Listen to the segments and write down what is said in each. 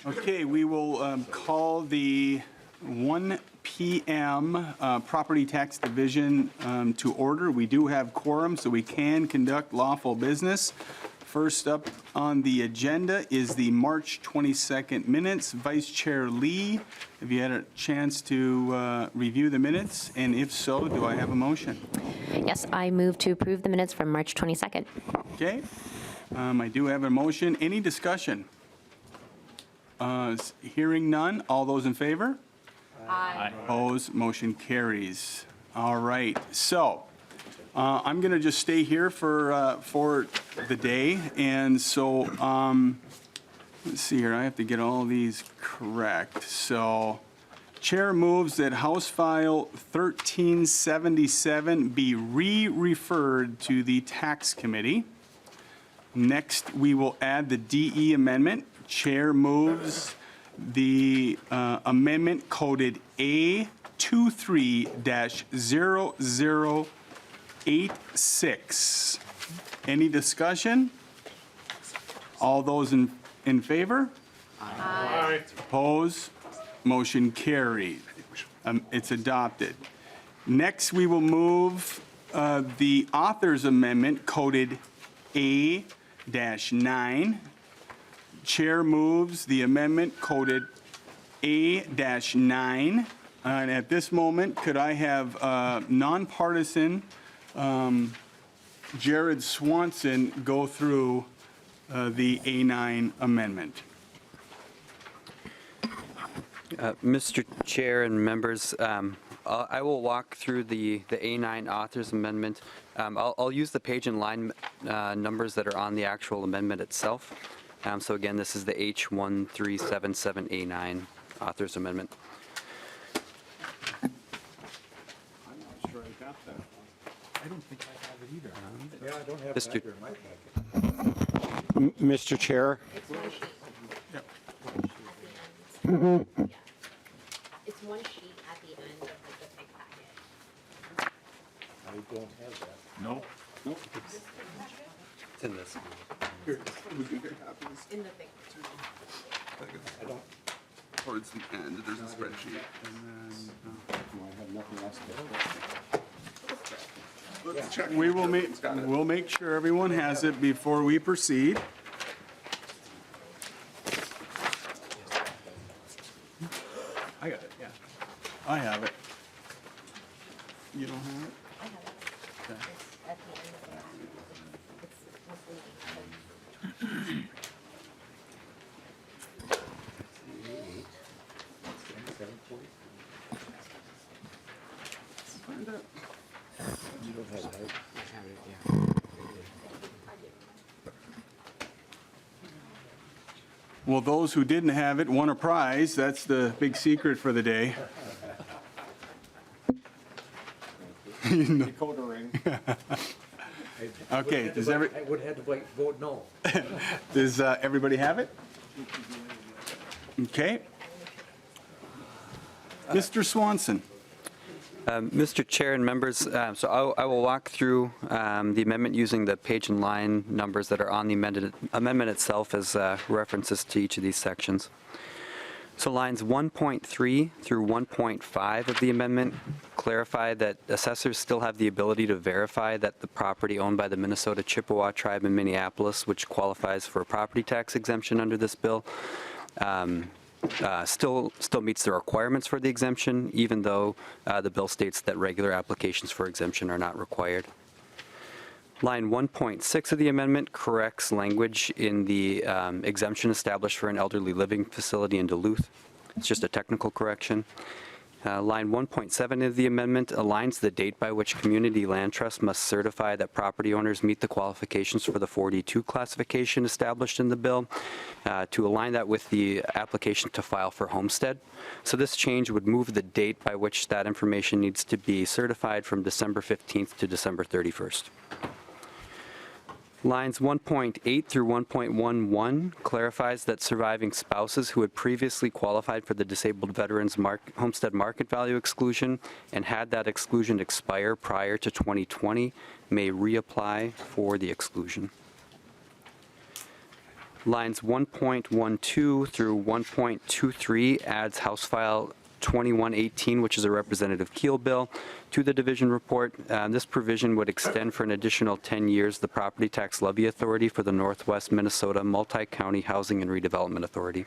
Okay, we will call the 1 p.m. Property Tax Division to order. We do have quorum, so we can conduct lawful business. First up on the agenda is the March 22nd minutes. Vice Chair Lee, have you had a chance to review the minutes? And if so, do I have a motion? Yes, I move to approve the minutes from March 22nd. Okay, I do have a motion. Any discussion? Hearing none. All those in favor? Aye. Opposed, motion carries. All right, so I'm going to just stay here for the day, and so let's see here. I have to get all these correct. So, Chair moves that House File 1377 be re-referred to the Tax Committee. Next, we will add the DE amendment. Chair moves the amendment coded A23-0086. Any discussion? All those in favor? Aye. Opposed? Motion carried. It's adopted. Next, we will move the author's amendment coded A-9. Chair moves the amendment coded A-9. And at this moment, could I have nonpartisan Jared Swanson go through the A-9 amendment? Mr. Chair and members, I will walk through the A9 author's amendment. I'll use the page and line numbers that are on the actual amendment itself. So again, this is the H1377A9 author's amendment. I'm not sure I got that one. I don't think I have it either. Yeah, I don't have Mr. that either in my packet. Mr. Chair, It's one sheet at the end of the big packet. I don't have that. No. It's in this. In the big. I don't. Towards the end, there's a spreadsheet. I have nothing else to. Let's check. We will We'll make sure everyone has it before we proceed. I got it, yeah. I have it. You don't have it? I have it. Okay. It's at the end of it. It's misleading. You don't have that. Well, those who didn't have it won a prize. That's the big secret for the day. Decoder ring. Okay, does I would have to vote no. does everybody have it? Okay. Mr. Swanson. Mr. Chair and members, so I will walk through the amendment using the page and line numbers that are on the amendment itself as references to each of these sections. So lines 1.3 through 1.5 of the amendment clarify that assessors still have the ability to verify that the property owned by the Minnesota Chippewa tribe in Minneapolis, which qualifies for a property tax exemption under this bill, still meets the requirements for the exemption, even though the bill states that regular applications for exemption are not required. Line 1.6 of the amendment corrects language in the exemption established for an elderly living facility in Duluth. It's just a technical correction. Line 1.7 of the amendment aligns the date by which Community Land Trust must certify that property owners meet the qualifications for the 4D2 classification established in the bill to align that with the application to file for homestead. So this change would move the date by which that information needs to be certified from December 15th to December 31st. Lines 1.8 through 1.11 clarifies that surviving spouses who had previously qualified for the disabled veterans homestead market value exclusion and had that exclusion expire prior to 2020 may reapply for the exclusion. Lines 1.12 through 1.23 adds House File 2118, which is a Representative Keel bill, to the division report. This provision would extend for an additional 10 years the property tax levy authority for the Northwest Minnesota Multi-County Housing and Redevelopment Authority.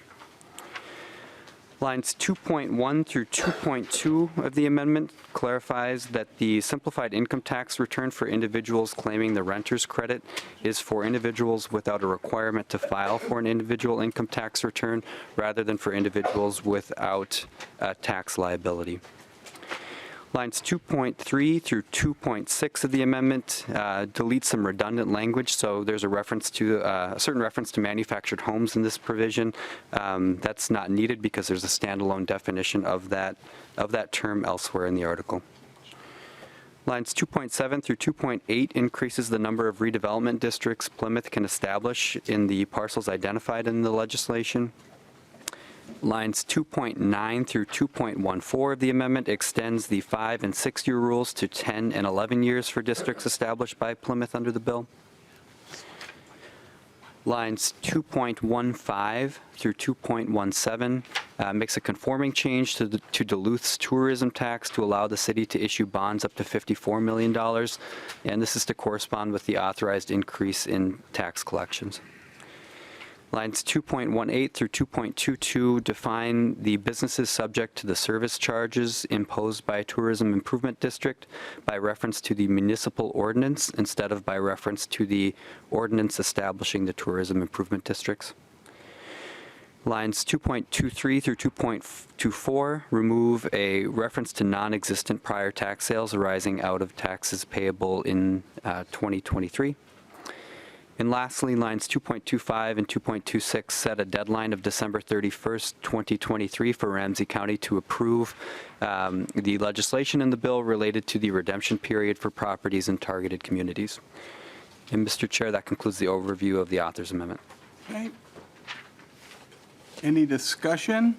Lines 2.1 through 2.2 of the amendment clarifies that the simplified income tax return for individuals claiming the renter's credit is for individuals without a requirement to file for an individual income tax return rather than for individuals without a tax liability. Lines 2.3 through 2.6 of the amendment delete some redundant language, so there's a reference to a certain reference to manufactured homes in this provision. That's not needed because there's a standalone definition of that term elsewhere in the article. Lines 2.7 through 2.8 increases the number of redevelopment districts Plymouth can establish in the parcels identified in the legislation. Lines 2.9 through 2.14 of the amendment extends the 5- and 6-year rules to 10 and 11 years for districts established by Plymouth under the bill. Lines 2.15 through 2.17 makes a conforming change to Duluth's tourism tax to allow the city to issue bonds up to $54 million, and this is to correspond with the authorized increase in tax collections. Lines 2.18 through 2.22 define the businesses subject to the service charges imposed by a tourism improvement district by reference to the municipal ordinance instead of by reference to the ordinance establishing the tourism improvement districts. Lines 2.23 through 2.24 remove a reference to non-existent prior tax sales arising out of taxes payable in 2023. And lastly, lines 2.25 and 2.26 set a deadline of December 31st, 2023 for Ramsey County to approve the legislation in the bill related to the redemption period for properties in targeted communities. And Mr. Chair, that concludes the overview of the author's amendment. Okay. Any discussion?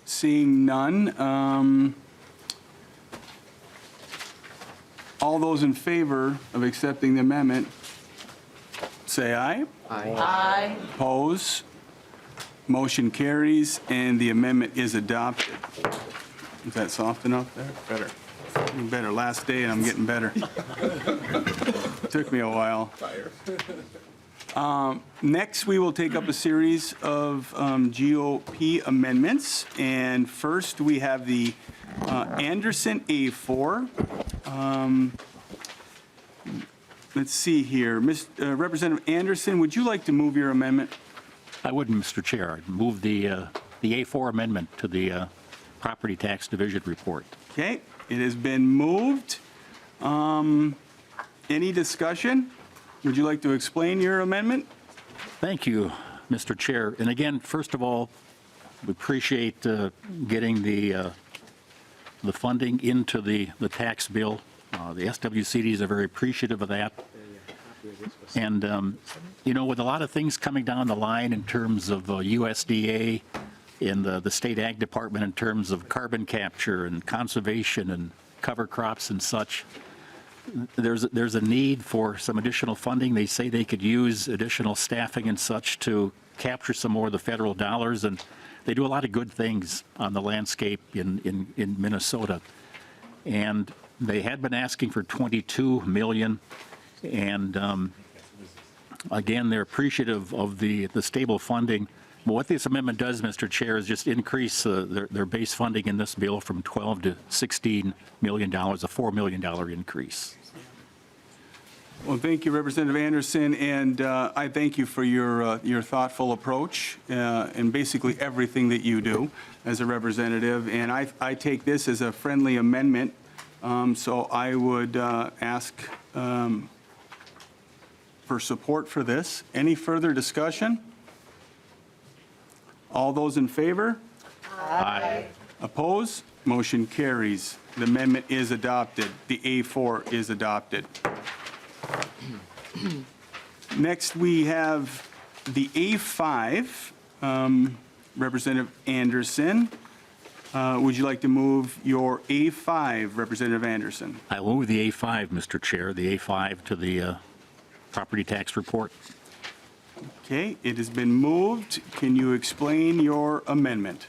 Seeing none. All those in favor of accepting the amendment, say aye. Aye. Oppose? Motion carries, and the amendment is adopted. Is that soft enough there? Better. Better. Last day, and I'm getting better. Took me a while. Next, we will take up a series of GOP amendments, and first we have the Anderson A4. Let's see here. Representative Anderson, would you like to move your amendment? I would, Mr. Chair. I'd move the A4 amendment to the Property Tax Division report. Okay, it has been moved. Any discussion? Would you like to explain your amendment? Thank you, Mr. Chair. And again, first of all, we appreciate getting the funding into the tax bill. The SWCDs are very appreciative of that. And, you know, with a lot of things coming down the line in terms of USDA and the State Ag Department in terms of carbon capture and conservation and cover crops and such, there's a need for some additional funding. They say they could use additional staffing and such to capture some more of the federal dollars, and they do a lot of good things on the landscape in Minnesota. And they had been asking for $22 million, and again, they're appreciative of the stable funding. But what this amendment does, Mr. Chair, is just increase their base funding in this bill from $12 to $16 million, a $4 million increase. Well, thank you, Representative Anderson, and I thank you for your thoughtful approach and basically everything that you do as a representative. And I take this as a friendly amendment, so I would ask for support for this. Any further discussion? All those in favor? Aye. Oppose? Motion carries. The amendment is adopted. The A4 is adopted. Next, we have the A5. Representative Anderson, would you like to move your A5, Representative Anderson? I will move the A5, Mr. Chair, the A5 to the property tax report. Okay, it has been moved. Can you explain your amendment?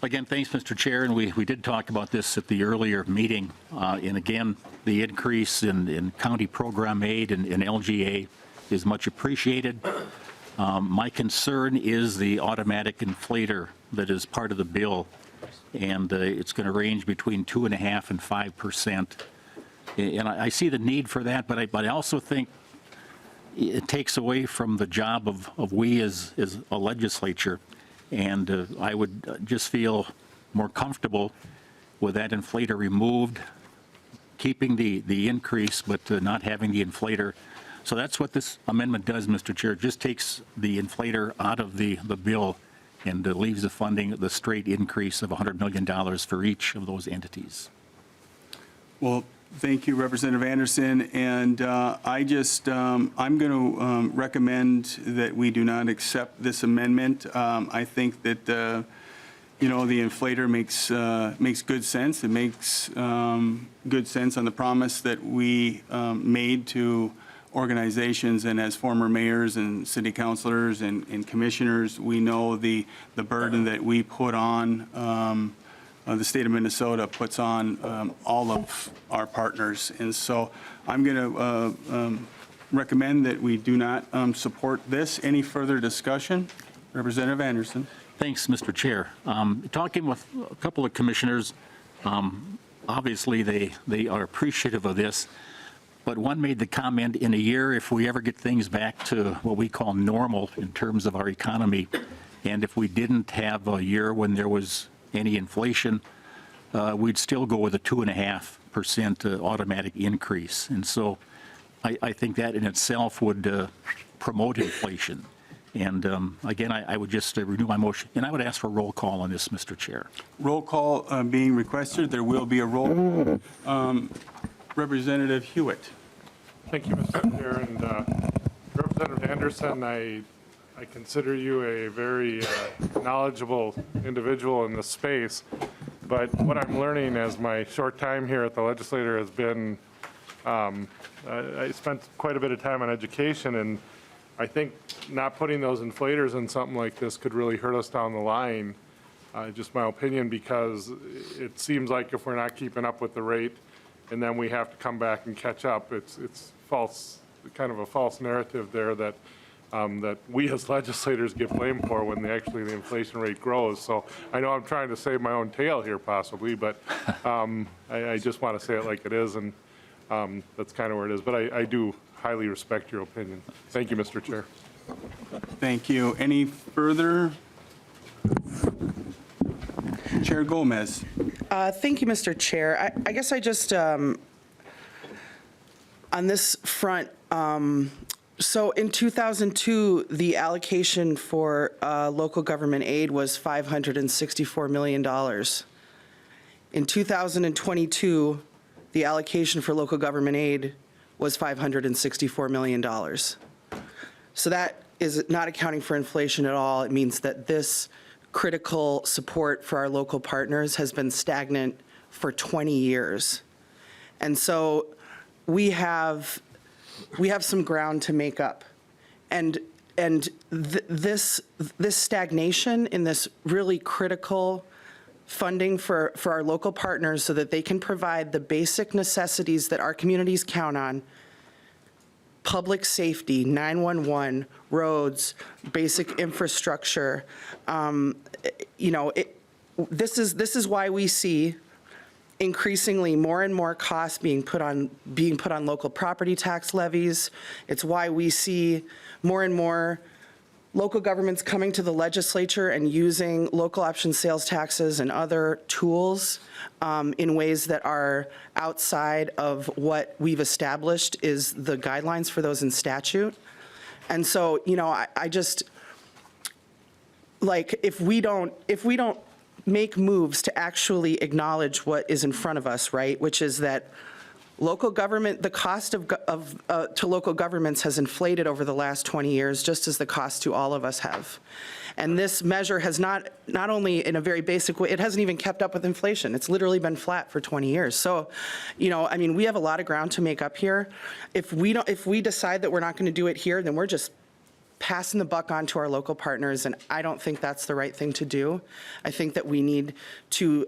Again, thanks, Mr. Chair, and we did talk about this at the earlier meeting. And again, the increase in county program aid and LGA is much appreciated. My concern is the automatic inflator that is part of the bill, and it's going to range between 2.5% and 5%. And I see the need for that, but I also think it takes away from the job of we as a legislature. And I would just feel more comfortable with that inflator removed, keeping the increase, but not having the inflator. So that's what this amendment does, Mr. Chair. It just takes the inflator out of the bill and leaves the funding, the straight increase of $100 million for each of those entities. Well, thank you, Representative Anderson. And I'm going to recommend that we do not accept this amendment. I think that, the inflator makes good sense. It makes good sense on the promise that we made to organizations, and as former mayors and city councilors and commissioners, we know the burden that we put on, the state of Minnesota puts on all of our partners. And so I'm going to recommend that we do not support this. Any further discussion? Representative Anderson. Thanks, Mr. Chair. Talking with a couple of commissioners, obviously they are appreciative of this, but one made the comment, in a year, if we ever get things back to what we call normal in terms of our economy, and if we didn't have a year when there was any inflation, we'd still go with a 2.5% automatic increase. And so I think that in itself would promote inflation. And again, I would just renew my motion, and I would ask for a roll call on this, Mr. Chair. Roll call being requested. There will be a roll. Representative Hewitt. Thank you, Mr. Chair. And Representative Anderson, I consider you a very knowledgeable individual in this space. But what I'm learning as my short time here at the legislature has been, I spent quite a bit of time on education, and I think not putting those inflators in something like this could really hurt us down the line. Just my opinion, because it seems like if we're not keeping up with the rate and then we have to come back and catch up, it's false, kind of a false narrative there that that we as legislators get blamed for when actually the inflation rate grows. So I know I'm trying to save my own tail here possibly, but I just want to say it like it is, and that's kind of where it is. But I do highly respect your opinion. Thank you, Mr. Chair. Thank you. Any further? Chair Gomez. Thank you, Mr. Chair. I guess I just, on this front, so in 2002, the allocation for local government aid was $564 million. In 2022, the allocation for local government aid was $564 million. So that is not accounting for inflation at all. It means that this critical support for our local partners has been stagnant for 20 years. And so we have some ground to make up. And this stagnation in this really critical funding for our local partners so that they can provide the basic necessities that our communities count on: public safety, 911, roads, basic infrastructure. This is why we see increasingly more and more costs being put on local property tax levies. It's why we see more and more local governments coming to the legislature and using local option sales taxes and other tools in ways that are outside of what we've established is the guidelines for those in statute. And so, I just, like, if we don't make moves to actually acknowledge what is in front of us, right, which is that Local government, the cost to local governments has inflated over the last 20 years, just as the cost to all of us have. And this measure has not only in a very basic way, it hasn't even kept up with inflation. It's literally been flat for 20 years. So, I mean, we have a lot of ground to make up here. If we decide that we're not going to do it here, then we're just passing the buck on to our local partners, and I don't think that's the right thing to do. I think that we need to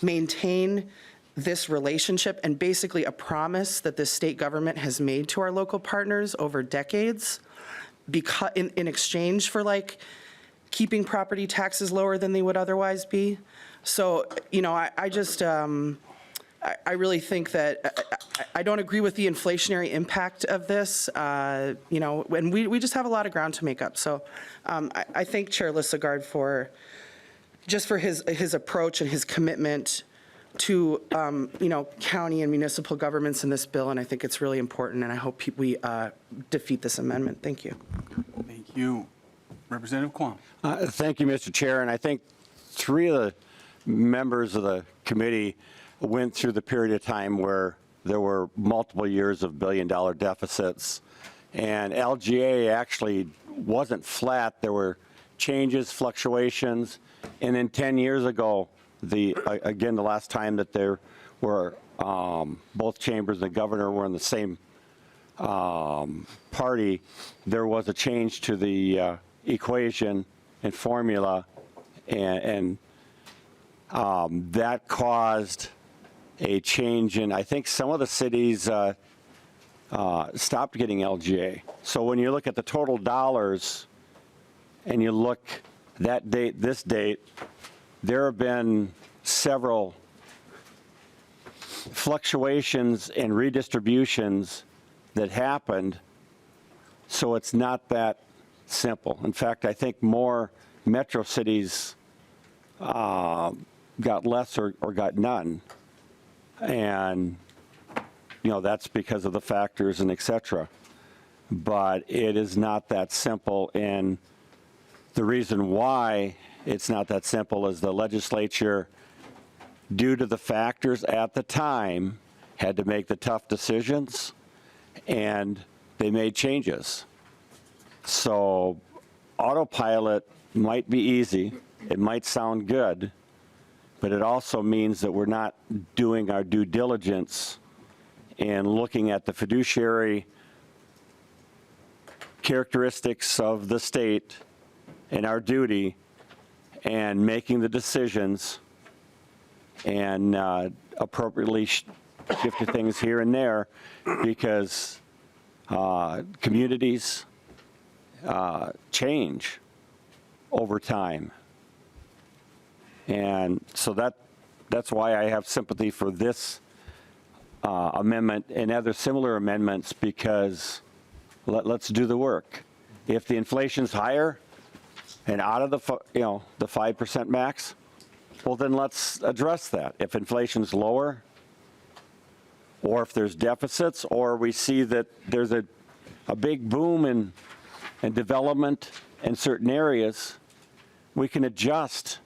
maintain this relationship and basically a promise that the state government has made to our local partners over decades because in exchange for like keeping property taxes lower than they would otherwise be. So, I just, I really think that I don't agree with the inflationary impact of this, and we just have a lot of ground to make up. So I thank Chair Lislegard for his approach and his commitment to, county and municipal governments in this bill, and I think it's really important, and I hope we defeat this amendment. Thank you. Thank you. Representative Quam. Thank you, Mr. Chair, and I think 3 of the members of the committee went through the period of time where there were multiple years of billion-dollar deficits, and LGA actually wasn't flat. There were changes, fluctuations, and then 10 years ago, again, the last time that there were both chambers and the governor were in the same party, there was a change to the equation and formula, and that caused a change in, I think some of the cities stopped getting LGA. So when you look at the total dollars and you look that date, this date, there have been several fluctuations and redistributions that happened, so it's not that simple. In fact, I think more metro cities got less or got none, and that's because of the factors and et cetera. But it is not that simple, and the reason why it's not that simple is the legislature, due to the factors at the time, had to make the tough decisions, and they made changes. So autopilot might be easy, it might sound good, but it also means that we're not doing our due diligence and looking at the fiduciary characteristics of the state and our duty and making the decisions and appropriately shifting things here and there, because communities change over time. And so that's why I have sympathy for this amendment and other similar amendments, because let's do the work. If the inflation's higher and out of the 5% max, well, then let's address that. If inflation's lower, or if there's deficits, or we see that there's a big boom in development in certain areas, we can adjust,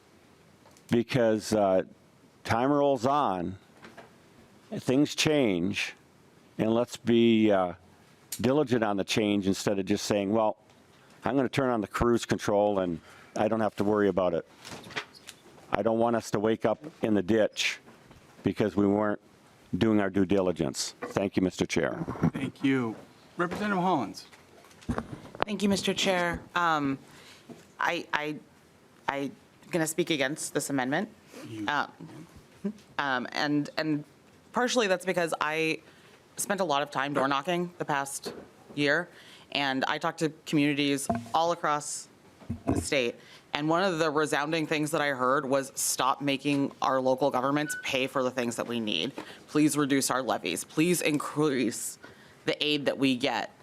because time rolls on, things change, and let's be diligent on the change instead of just saying, well, I'm going to turn on the cruise control and I don't have to worry about it. I don't want us to wake up in the ditch because we weren't doing our due diligence. Thank you, Mr. Chair. Thank you. Representative Hollins. Thank you, Mr. Chair. I'm going to speak against this amendment. And partially that's because I spent a lot of time door knocking the past year, and I talked to communities all across the state. And one of the resounding things that I heard was, stop making our local governments pay for the things that we need. Please reduce our levies. Please increase the aid that we get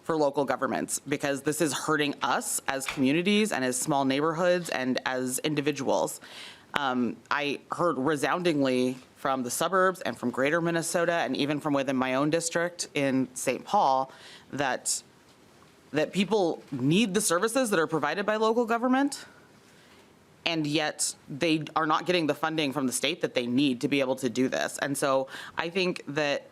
for local governments, because this is hurting us as communities and as small neighborhoods and as individuals. I heard resoundingly from the suburbs and from greater Minnesota and even from within my own district in St. Paul that people need the services that are provided by local government, and yet they are not getting the funding from the state that they need to be able to do this. And so I think that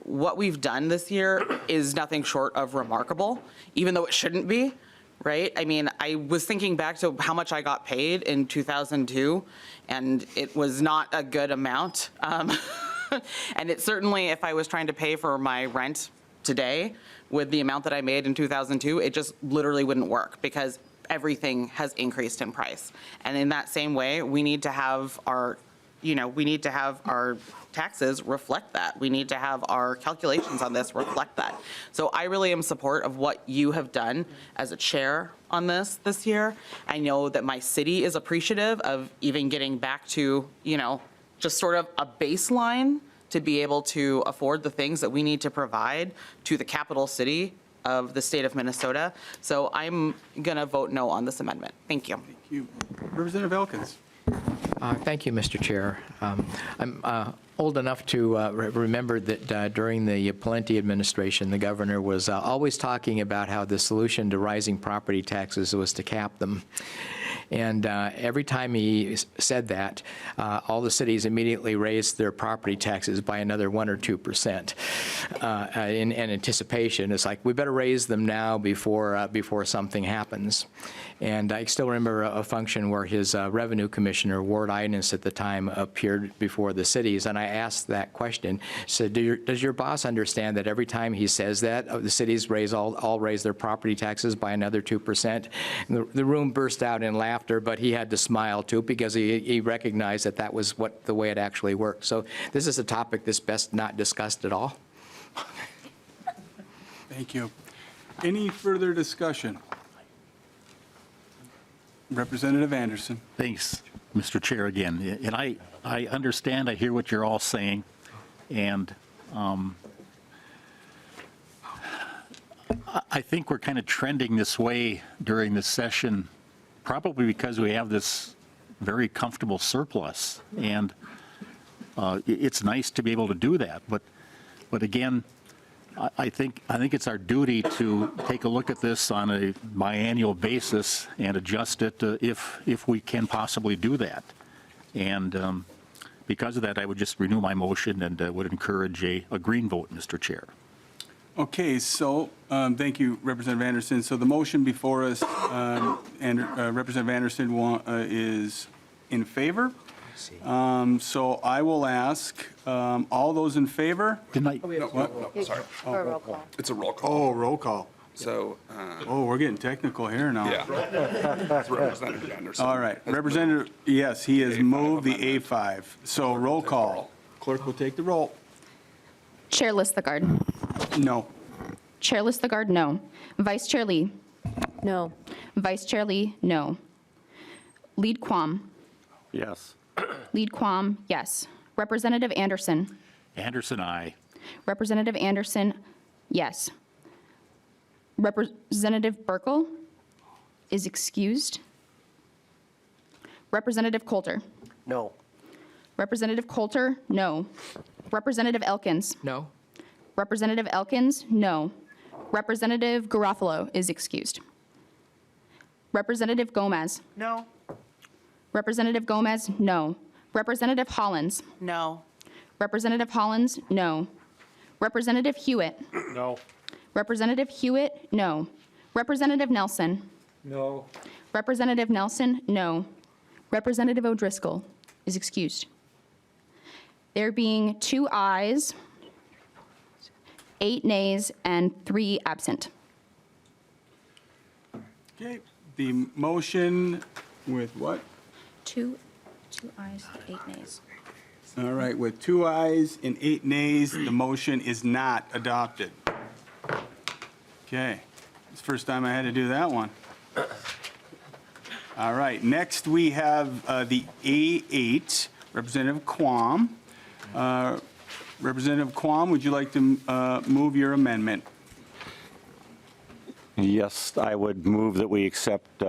what we've done this year is nothing short of remarkable, even though it shouldn't be, right? I mean, I was thinking back to how much I got paid in 2002, and it was not a good amount. And it certainly, if I was trying to pay for my rent today with the amount that I made in 2002, it just literally wouldn't work because everything has increased in price. And in that same way, we need to have our, we need to have our taxes reflect that. We need to have our calculations on this reflect that. So I really am support of what you have done as a chair on this year. I know that my city is appreciative of even getting back to, just sort of a baseline to be able to afford the things that we need to provide to the capital city of the state of Minnesota. So I'm going to vote no on this amendment. Thank you. Thank you. Representative Elkins. Thank you, Mr. Chair. I'm old enough to remember that during the Pawlenty administration, the governor was always talking about how the solution to rising property taxes was to cap them. And every time he said that, all the cities immediately raised their property taxes by another 1 or 2% in anticipation. It's like, we better raise them now before something happens. And I still remember a function where his revenue commissioner, Ward Innes at the time, appeared before the cities, and I asked that question. Said, does your boss understand that every time he says that, the cities all raise their property taxes by another 2%? And the room burst out in laughter, but he had to smile too because he recognized that was the way it actually worked. So this is a topic that's best not discussed at all. Thank you. Any further discussion? Representative Anderson. Thanks, Mr. Chair, again. And I understand, I hear what you're all saying, and I think we're kind of trending this way during this session, probably because we have this very comfortable surplus, and it's nice to be able to do that. But again, I think it's our duty to take a look at this on a biannual basis and adjust it if we can possibly do that. And because of that, I would just renew my motion and would encourage a green vote, Mr. Chair. Okay, so thank you, Representative Anderson. So the motion before us, and Representative Anderson is in favor. So I will ask all those in favor. Didn't I? Sorry. Roll call. It's a roll call. Oh, roll call. So, Oh, we're getting technical here now. yeah. It's Representative Anderson. All right, has Representative, yes, he has A5 moved the amendment. A5. So roll call. Clerk will take the roll. Chair Lislegard. No. Chair Lislegard, no. Vice Chair Lee. No. Vice Chair Lee, no. Lead Quam. Yes. Lead Quam, yes. Representative Anderson. Anderson, aye. Representative Anderson, yes. Representative Burkle is excused. Representative Coulter. No. Representative Coulter, no. Representative Elkins. No. Representative Elkins, no. Representative Garofalo is excused. Representative Gomez. No. Representative Gomez, no. Representative Hollins. No. Representative Hollins, no. Representative Hewitt. No. Representative Hewitt, no. Representative Nelson. No. Representative Nelson, no. Representative O'Driscoll is excused. There being 2 ayes, 8 nays, and 3 absent. Okay, the motion with what? 2 ayes, 8 nays. All right, with 2 ayes and 8 nays, the motion is not adopted. Okay, it's the first time I had to do that one. All right, next we have the A8, Representative Quam. Representative Quam, would you like to move your amendment? Yes, I would move that we accept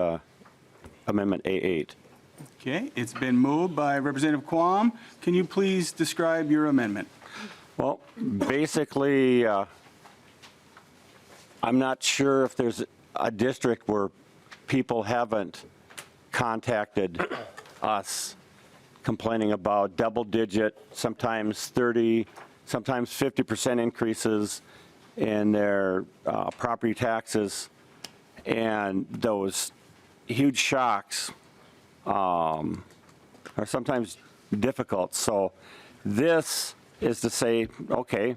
Amendment A8. Okay, it's been moved by Representative Quam. Can you please describe your amendment? Well, basically, I'm not sure if there's a district where people haven't contacted us complaining about double-digit, sometimes 30, sometimes 50% increases in their property taxes, and those huge shocks are sometimes difficult. So this is to say, okay,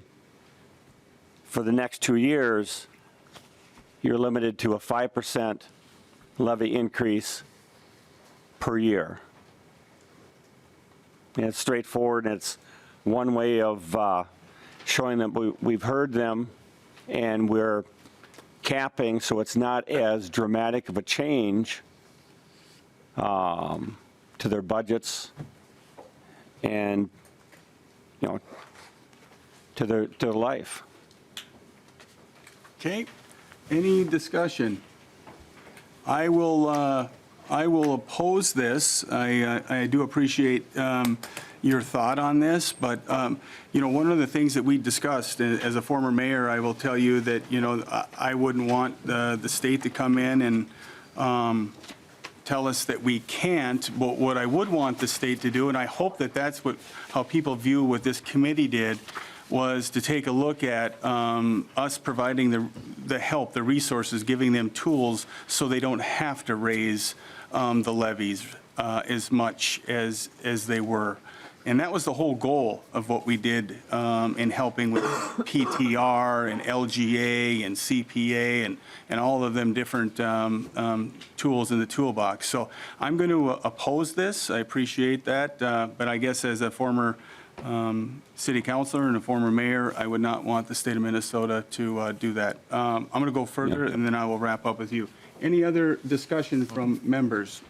for the next 2 years, you're limited to a 5% levy increase per year. And it's straightforward, and it's one way of showing them we've heard them, and we're capping so it's not as dramatic of a change to their budgets and, you know, to their life. Okay, any discussion? I will oppose this. I do appreciate your thought on this, but, you know, one of the things that we discussed, as a former mayor, I will tell you that, you know, I wouldn't want the state to come in and tell us that we can't, but what I would want the state to do, and I hope that that's how people view what this committee did, was to take a look at us providing the help, the resources, giving them tools so they don't have to raise the levies as much as they were. And that was the whole goal of what we did in helping with PTR and LGA and CPA and all of them different tools in the toolbox. So I'm going to oppose this. I appreciate that. But I guess as a former city councilor and a former mayor, I would not want the state of Minnesota to do that. I'm going to go further, and then I will wrap up with you. Any other discussion from members?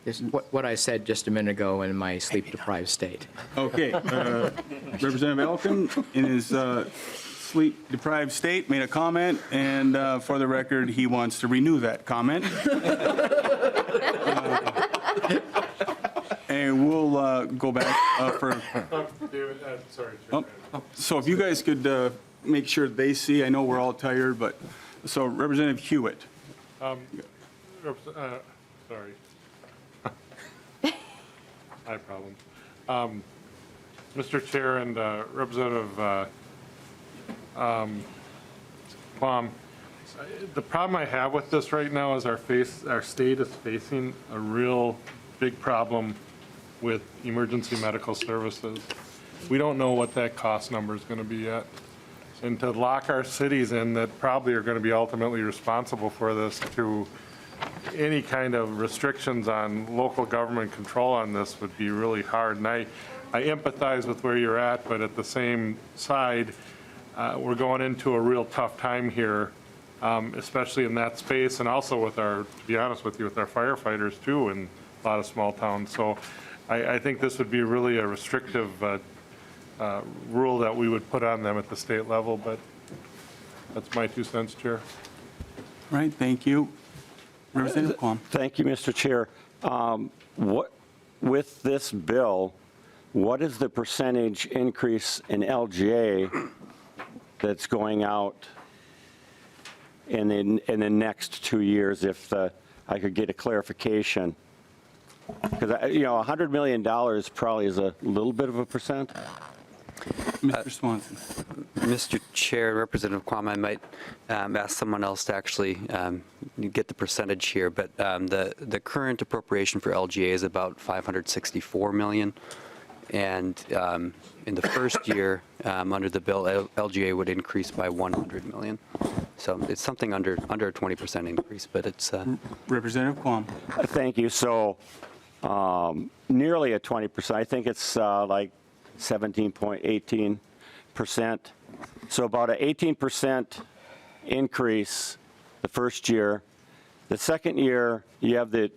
This is what I said just a minute ago in my sleep-deprived state. Okay. Representative Elkin, in his sleep-deprived state, made a comment, and for the record, he wants to renew that comment. And we'll go back for... David, sorry. So if you guys could make sure they see, I know we're all tired, but, so Representative Hewitt. Sorry. I have problems. Mr. Chair and Representative Plum, the problem I have with this right now is our state is facing a real big problem with emergency medical services. We don't know what that cost number is going to be yet. And to lock our cities in that probably are going to be ultimately responsible for this to any kind of restrictions on local government control on this would be really hard. And I empathize with where you're at, but at the same side, we're going into a real tough time here, especially in that space, and also with our, to be honest with you, with our firefighters too in a lot of small towns. So I think this would be really a restrictive rule that we would put on them at the state level, but that's my 2 cents, Chair. All right, thank you. Representative Plum. Thank you, Mr. Chair. With this bill, what is the percentage increase in LGA that's going out in the next 2 years, if I could get a clarification? Because, you know, $100 million probably is a little bit of a percent. Mr. Swanson. Mr. Chair, Representative Kwame, I might ask someone else to actually get the percentage here, but the current appropriation for LGA is about $564 million. And in the first year, under the bill, LGA would increase by $100 million. So it's something under a 20% increase, but it's... Representative Kwame. Thank you. So nearly a 20%. I think it's like 17.18%. So about an 18% increase the first year. The second year, you have the,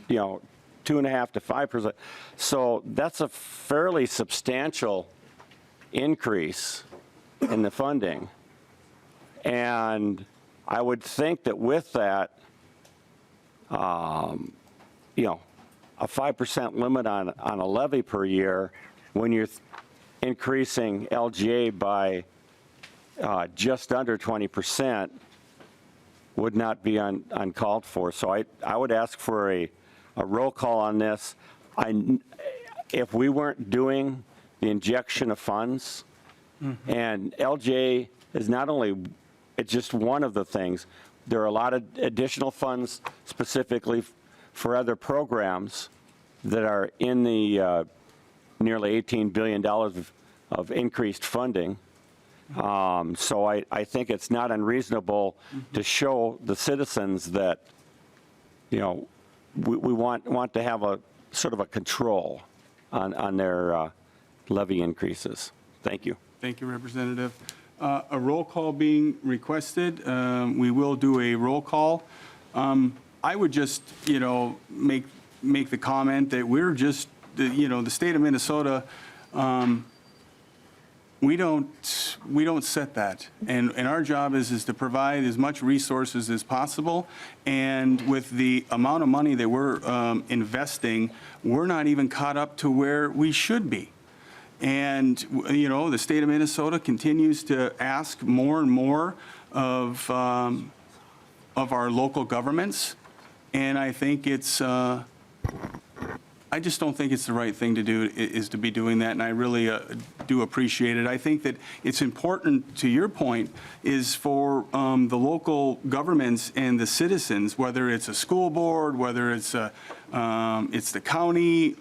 2.5% to 5%. So that's a fairly substantial increase in the funding. And I would think that with that, a 5% limit on a levy per year, when you're increasing LGA by just under 20%, would not be uncalled for. So I would ask for a roll call on this. If we weren't doing the injection of funds, and LJ is not only, it's just one of the things. There are a lot of additional funds specifically for other programs that are in the nearly $18 billion of increased funding. So I think it's not unreasonable to show the citizens that, you know, we want to have a sort of a control on their levy increases. Thank you. Thank you, Representative. A roll call being requested. We will do a roll call. I would just, you know, make the comment that we're just, you know, the state of Minnesota, we don't set that. And our job is to provide as much resources as possible. And with the amount of money that we're investing, we're not even caught up to where we should be. And, you know, the state of Minnesota continues to ask more and more of our local governments. And I think it's, I just don't think it's the right thing to do, is to be doing that, and I really do appreciate it. I think that it's important, to your point, is for the local governments and the citizens, whether it's a school board, whether it's the county,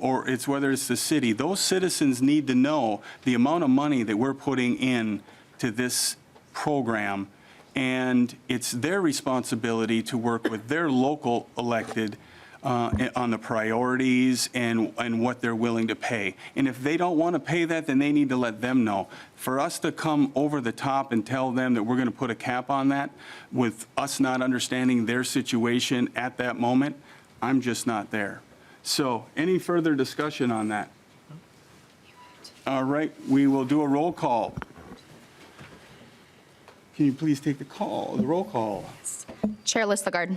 or it's whether it's the city, those citizens need to know the amount of money that we're putting in to this program, and it's their responsibility to work with their local elected on the priorities and what they're willing to pay. And if they don't want to pay that, then they need to let them know. For us to come over the top and tell them that we're going to put a cap on that, with us not understanding their situation at that moment, I'm just not there. So any further discussion on that? All right, we will do a roll call. Can you please take the roll call? Chair Lislegard.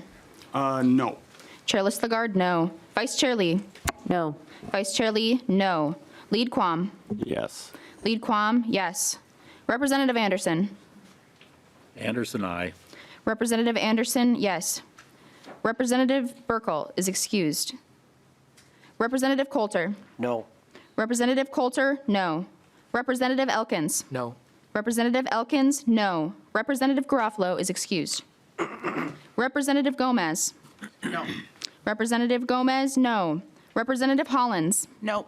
No. Chair Lislegard, no. Vice Chair Lee. No. Vice Chair Lee, no. Lead Quam. Yes. Lead Quam, yes. Representative Anderson. Anderson, aye. Representative Anderson, yes. Representative Burkle is excused. Representative Coulter. No. Representative Coulter, no. Representative Elkins. No. Representative Elkins, no. Representative Garofalo is excused. Representative Gomez. No. Representative Gomez, no. Representative Hollins. No.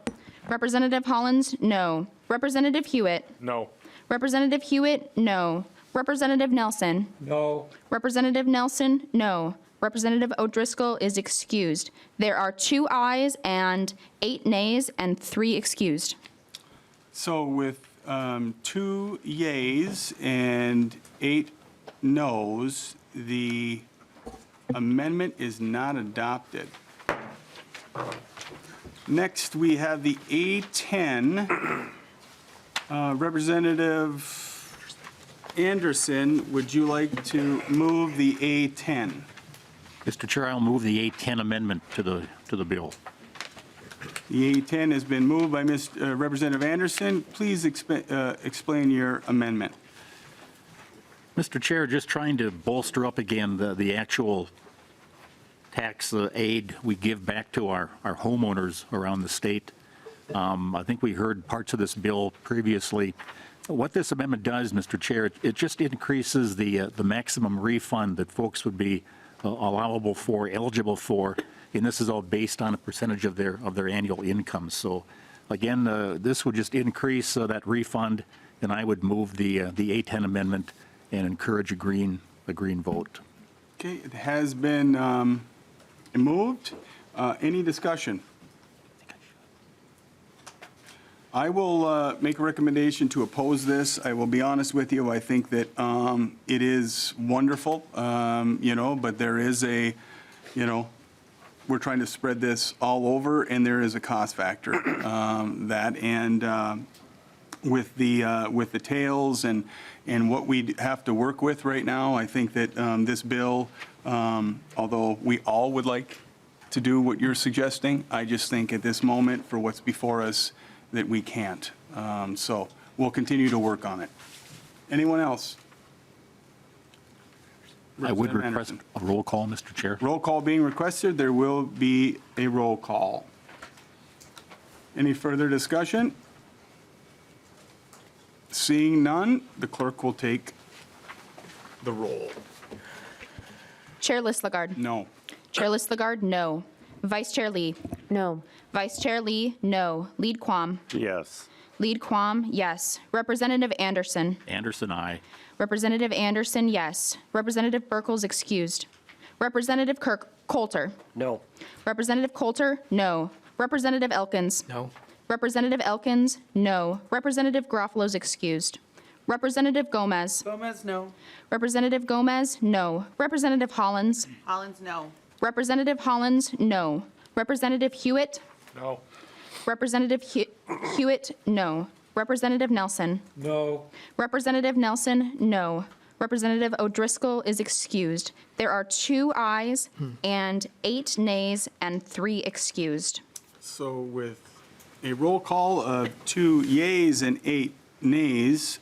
Representative Hollins, no. Representative Hewitt. No. Representative Hewitt, no. Representative Nelson. No. Representative Nelson, no. Representative O'Driscoll is excused. There are 2 ayes and 8 nays and 3 excused. So with 2 yays and 8 noes, the amendment is not adopted. Next, we have the A10. Representative Anderson, would you like to move the A10? Mr. Chair, I'll move the A10 amendment to the bill. The A10 has been moved by Representative Anderson. Please explain your amendment. Mr. Chair, just trying to bolster up again the actual tax aid we give back to our homeowners around the state. I think we heard parts of this bill previously. What this amendment does, Mr. Chair, it just increases the maximum refund that folks would be eligible for, and this is all based on a percentage of their annual income. So again, this would just increase that refund, and I would move the A10 amendment and encourage a green vote. Okay, it has been moved. Any discussion? I will make a recommendation to oppose this. I will be honest with you. I think that it is wonderful, but there is we're trying to spread this all over, and there is a cost factor with the tails and what we have to work with right now. I think that this bill, although we all would like to do what you're suggesting, I just think at this moment, for what's before us, that we can't. So we'll continue to work on it. Anyone else? I would Representative request Anderson. a roll call, Mr. Chair. Roll call being requested. There will be a roll call. Any further discussion? Seeing none, the clerk will take the roll. Chair Lislegard. No. Chair Lislegard, no. Vice Chair Lee. No. Vice Chair Lee, no. Lead Quam. Yes. Lead Quam, yes. Representative Anderson. Anderson, aye. Representative Anderson, yes. Representative Burkle's excused. Representative Coulter. No. Representative Coulter, no. Representative Elkins. No. Representative Elkins, no. Representative Garofalo's excused. Representative Gomez. Gomez, no. Representative Gomez, no. Representative Hollins. Hollins, no. Representative Hollins, no. Representative Hewitt. No. Representative Hewitt, no. Representative Nelson. No. Representative Nelson, no. Representative O'Driscoll is excused. There are 2 ayes and 8 nays and 3 excused. So with a roll call of 2 yeas and 8 nays,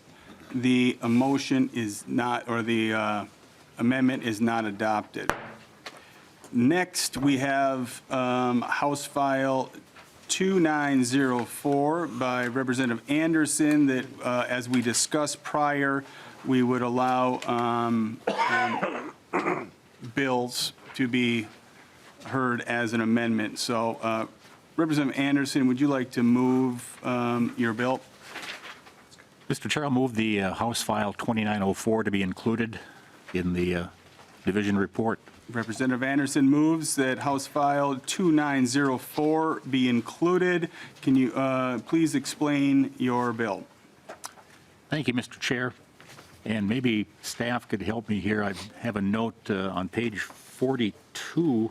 the motion is not, or the amendment is not adopted. Next, we have House File 2904 by Representative Anderson that, as we discussed prior, we would allow bills to be heard as an amendment. So Representative Anderson, would you like to move your bill? Mr. Chair, I'll move the House File 2904 to be included in the division report. Representative Anderson moves that House File 2904 be included. Can you please explain your bill? Thank you, Mr. Chair. And maybe staff could help me here. I have a note on page 42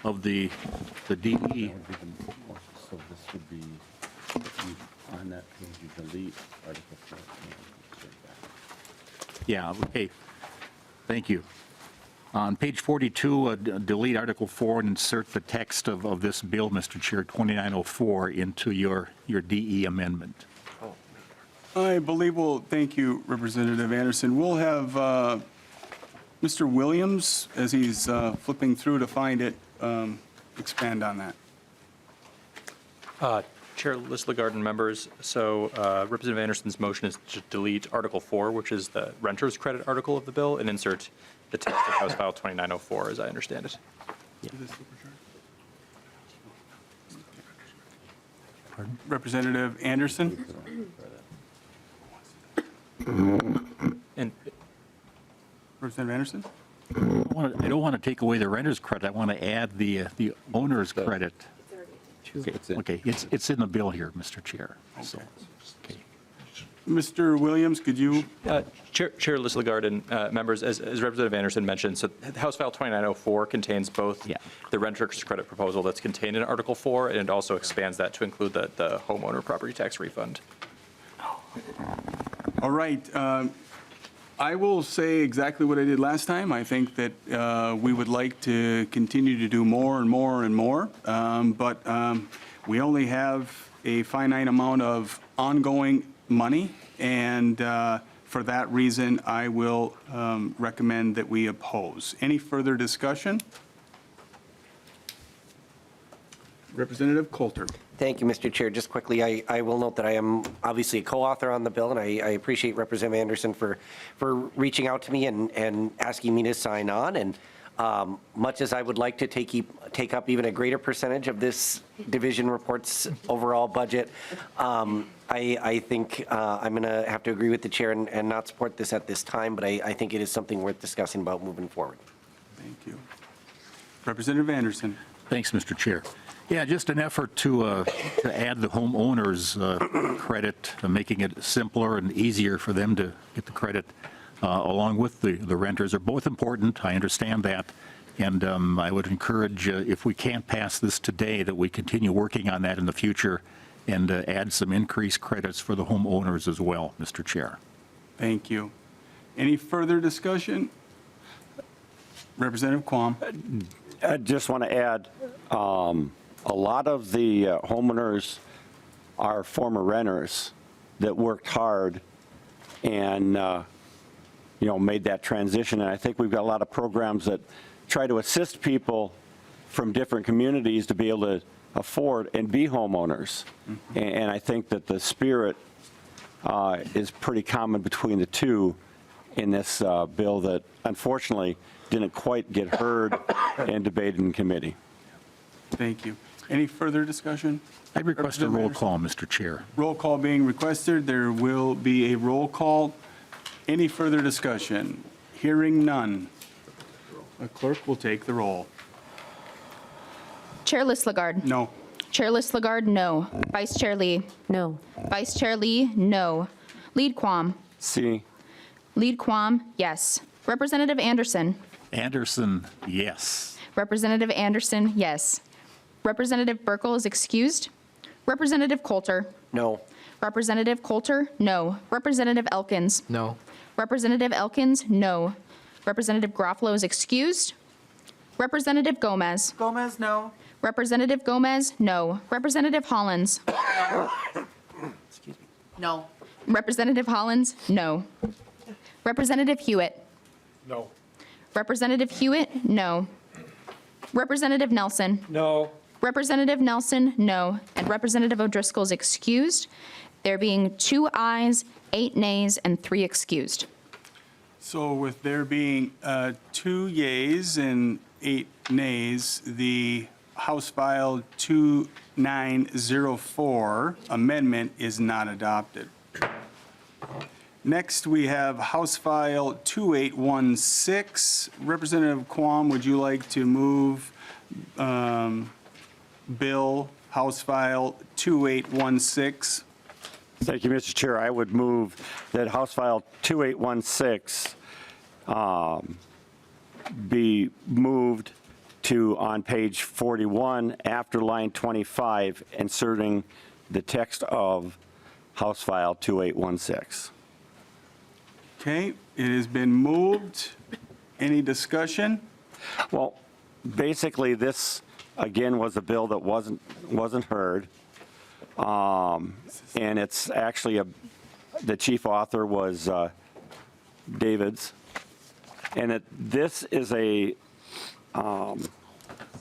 of the DE. So this would be, on that page, you delete Article 4. Yeah, okay. Thank you. On page 42, delete Article 4 and insert the text of this bill, Mr. Chair, 2904, into your DE amendment. I believe thank you, Representative Anderson. We'll have Mr. Williams, as he's flipping through to find it, expand on that. Chair Lislegard and members, so Representative Anderson's motion is to delete Article 4, which is the renter's credit article of the bill, and insert the text of House File 2904, as I understand it. Representative Anderson? And Representative Anderson? I don't want to take away the renter's credit. I want to add the owner's credit. Okay, it's in the bill here, Mr. Chair. So, okay. Mr. Williams, could you? Chair Lislegard and members, as Representative Anderson mentioned, so House File 2904 contains both the renter's credit proposal that's contained in Article 4, and it also expands that to include the homeowner property tax refund. All right. I will say exactly what I did last time. I think that we would like to continue to do more and more and more, but we only have a finite amount of ongoing money, and for that reason, I will recommend that we oppose. Any further discussion? Representative Coulter. Thank you, Mr. Chair. Just quickly, I will note that I am obviously a co-author on the bill, and I appreciate Representative Anderson for reaching out to me and asking me to sign on. And much as I would like to take up even a greater percentage of this division report's overall budget, I think I'm going to have to agree with the chair and not support this at this time, but I think it is something worth discussing about moving forward. Thank you. Representative Anderson. Thanks, Mr. Chair. Yeah, just an effort to add the homeowners credit, making it simpler and easier for them to get the credit, along with the renters, are both important. I understand that. And I would encourage, if we can't pass this today, that we continue working on that in the future and add some increased credits for the homeowners as well, Mr. Chair. Thank you. Any further discussion? Representative Quam. I just want to add, a lot of the homeowners are former renters that worked hard and made that transition. And I think we've got a lot of programs that try to assist people from different communities to be able to afford and be homeowners. And I think that the spirit is pretty common between the two in this bill that unfortunately didn't quite get heard and debated in committee. Thank you. Any further discussion? I'd request a roll call, Mr. Chair. Roll call being requested. There will be a roll call. Any further discussion? Hearing none. A clerk will take the roll. Chair Lislegard. No. Chair Lislegard, no. Vice Chair Lee. No. Vice Chair Lee, no. Lead Quam. See? Lead Quam, yes. Representative Anderson. Anderson, yes. Representative Anderson, yes. Representative Burkle is excused. Representative Coulter. No. Representative Coulter, no. Representative Elkins. No. Representative Elkins, no. Representative Garofalo is excused. Representative Gomez. Gomez, no. Representative Gomez, no. Representative Hollins. No. Representative Hollins, no. Representative Hewitt. No. Representative Hewitt, no. Representative Nelson. No. Representative Nelson, no. And Representative O'Driscoll is excused. There being 2 ayes, 8 nays, and 3 excused. So with there being 2 yeas and 8 nays, the House File 2904 amendment is not adopted. Next, we have House File 2816. Representative Quam, would you like to move Bill House File 2816? Thank you, Mr. Chair. I would move that House File 2816 be moved to, on page 41, after line 25, inserting the text of House File 2816. Okay, it has been moved. Any discussion? Well, basically, this, again, was a bill that wasn't heard. And it's actually the chief author was David's. And this is a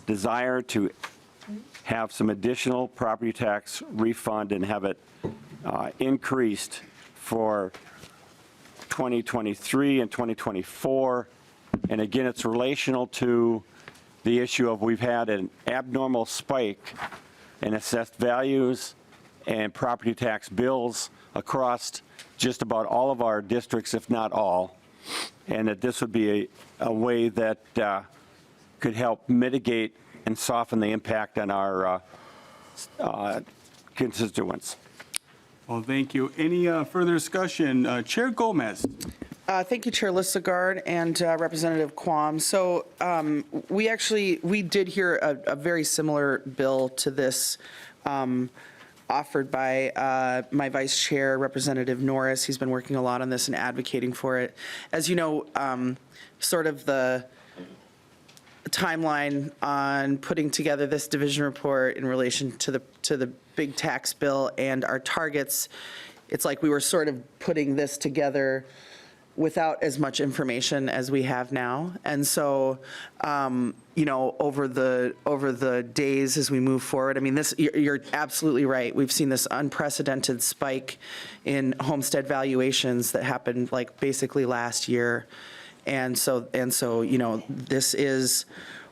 desire to have some additional property tax refund and have it increased for 2023 and 2024. And again, it's relational to the issue of we've had an abnormal spike in assessed values and property tax bills across just about all of our districts, if not all, and that this would be a way that could help mitigate and soften the impact on our constituents. Well, thank you. Any further discussion? Chair Gomez. Thank you, Chair Lislegard and Representative Quam. So we did hear a very similar bill to this offered by my vice chair, Representative Norris. He's been working a lot on this and advocating for it. As you know, sort of the timeline on putting together this division report in relation to the big tax bill and our targets, it's like we were sort of putting this together without as much information as we have now. And so, over the days as we move forward, I mean, you're absolutely right. We've seen this unprecedented spike in homestead valuations that happened like basically last year. And so, this is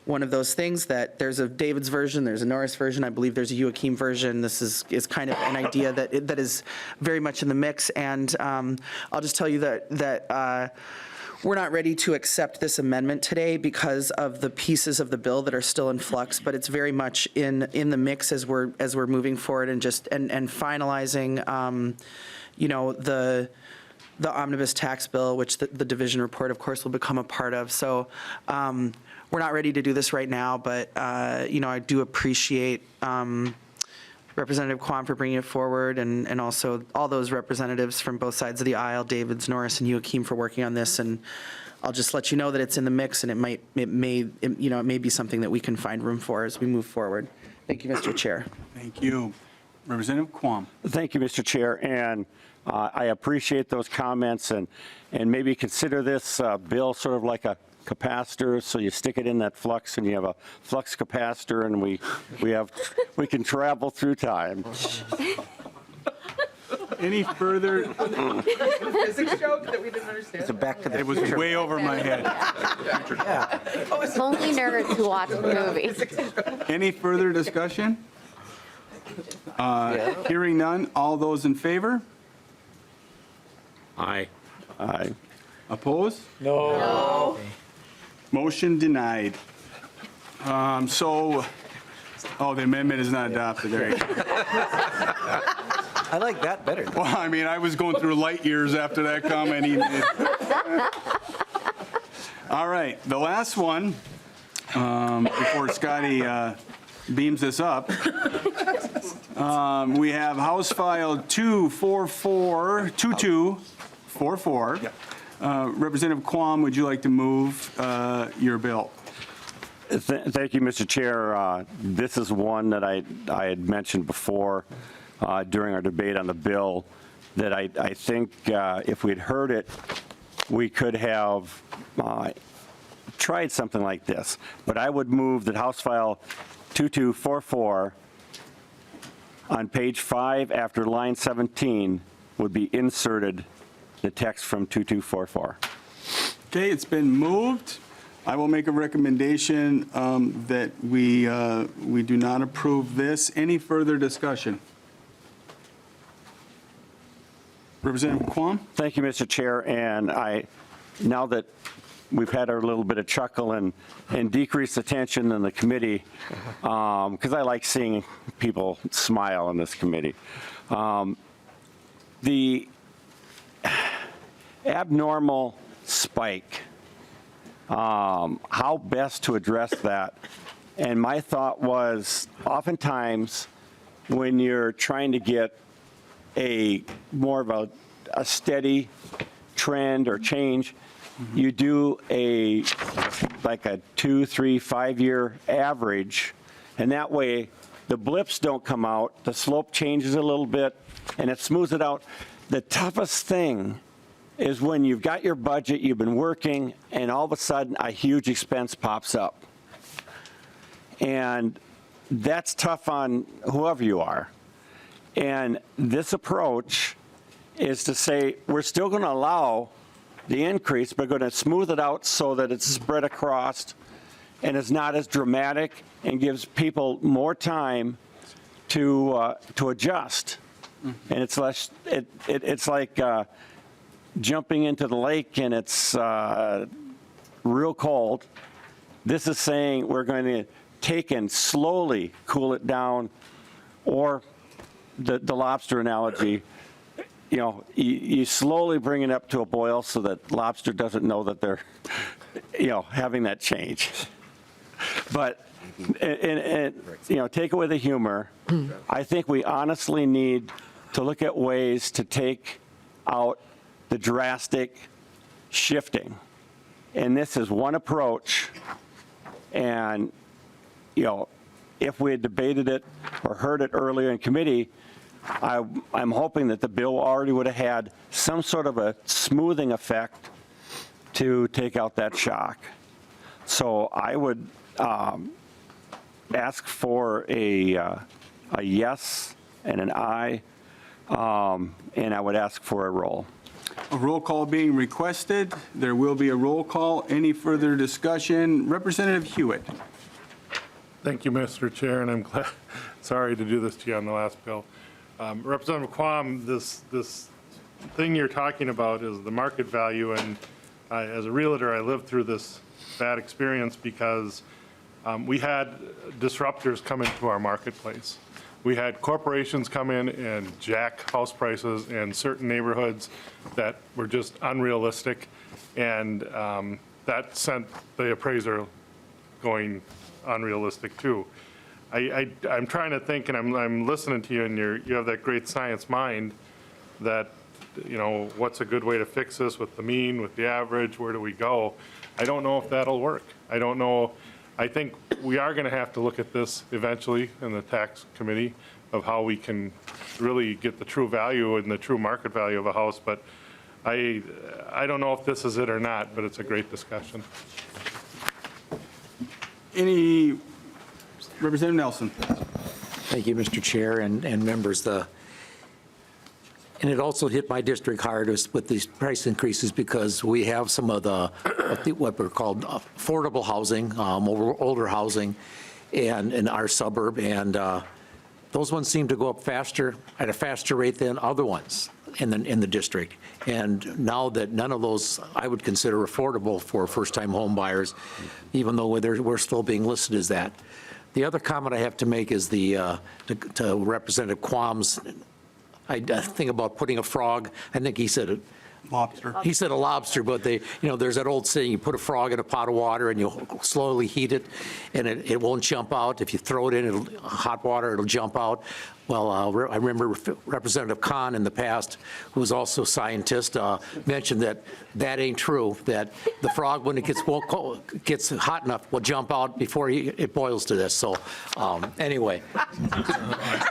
one of those things that there's a David's version, there's a Norris version, I believe there's a Joachim version. This is kind of an idea that is very much in the mix. And I'll just tell you that we're not ready to accept this amendment today because of the pieces of the bill that are still in flux, but it's very much in the mix as we're moving forward and finalizing, the omnibus tax bill, which the division report, of course, will become a part of. So we're not ready to do this right now, but, I do appreciate Representative Quam for bringing it forward and also all those representatives from both sides of the aisle, Davids, Norris, and Joachim for working on this. And I'll just let you know that it's in the mix and it may be something that we can find room for as we move forward. Thank you, Mr. Chair. Thank you. Representative Quam. Thank you, Mr. Chair. And I appreciate those comments, and maybe consider this bill sort of like a capacitor, so you stick it in that flux and you have a flux capacitor, and we can travel through time. Any further? Physics joke that we didn't understand? So back to the It was way over my head. Only nerds who watch movies. Any further discussion? Hearing none, all those in favor? Aye. Aye. Opposed? No. Motion denied. The amendment is not adopted. There you go. I like that better. Well, I mean, I was going through light years after that comment. All right, the last one, before Scotty beams us up, we have House File 2244. Representative Quam, would you like to move your bill? Thank you, Mr. Chair. This is one that I had mentioned before during our debate on the bill, that I think if we'd heard it, we could have tried something like this. But I would move that House File 2244 on page 5 after line 17 would be inserted the text from 2244. Okay, it's been moved. I will make a recommendation that we do not approve this. Any further discussion? Representative Quam? Thank you, Mr. Chair. And now that we've had our little bit of chuckle and decreased attention in the committee, because I like seeing people smile in this committee. The abnormal spike, how best to address that. And my thought was, oftentimes when you're trying to get more of a steady trend or change, you do like a 2, 3, 5 year average, and that way the blips don't come out, the slope changes a little bit, and it smooths it out. The toughest thing is when you've got your budget, you've been working, and all of a sudden a huge expense pops up. And that's tough on whoever you are. And this approach is to say, we're still going to allow the increase, but going to smooth it out so that it's spread across and is not as dramatic and gives people more time to adjust. And it's less, it's like jumping into the lake and it's real cold. This is saying we're going to take and slowly cool it down, or the lobster analogy, you slowly bring it up to a boil so that lobster doesn't know that they're, having that change. But, take it with a humor. I think we honestly need to look at ways to take out the drastic shifting. And this is one approach. And, if we had debated it or heard it earlier in committee, I'm hoping that the bill already would have had some sort of a smoothing effect to take out that shock. So I would ask for a yes and an aye, and I would ask for a roll. A roll call being requested. There will be a roll call. Any further discussion? Representative Hewitt. Thank you, Mr. Chair, and I'm sorry to do this to you on the last bill. Representative Quam, this thing you're talking about is the market value, and as a realtor, I lived through this bad experience because we had disruptors come into our marketplace. We had corporations come in and jack house prices in certain neighborhoods that were just unrealistic, and that sent the appraiser going unrealistic too. I'm trying to think, and I'm listening to you, and you have that great science mind that, what's a good way to fix this with the mean, with the average, where do we go? I don't know if that'll work. I don't know. I think we are going to have to look at this eventually in the tax committee, of how we can really get the true value and the true market value of a house. But I don't know if this is it or not, but it's a great discussion. Any, Representative Nelson? Thank you, Mr. Chair and members. And it also hit my district hard with these price increases because we have some of the, what we're called affordable housing, older housing in our suburb. And those ones seem to go up faster, at a faster rate than other ones in the district. And now that none of those I would consider affordable for first-time home buyers, even though we're still being listed as that. The other comment I have to make is to Representative Quam's, I think about putting a frog, I think he said it. Lobster. He said a lobster, but there's that old saying, you put a frog in a pot of water and you slowly heat it and it won't jump out. If you throw it in hot water, it'll jump out. Well, I remember Representative Khan in the past, who was also a scientist, mentioned that ain't true, that the frog, when it gets hot enough, will jump out before it boils to this. So anyway.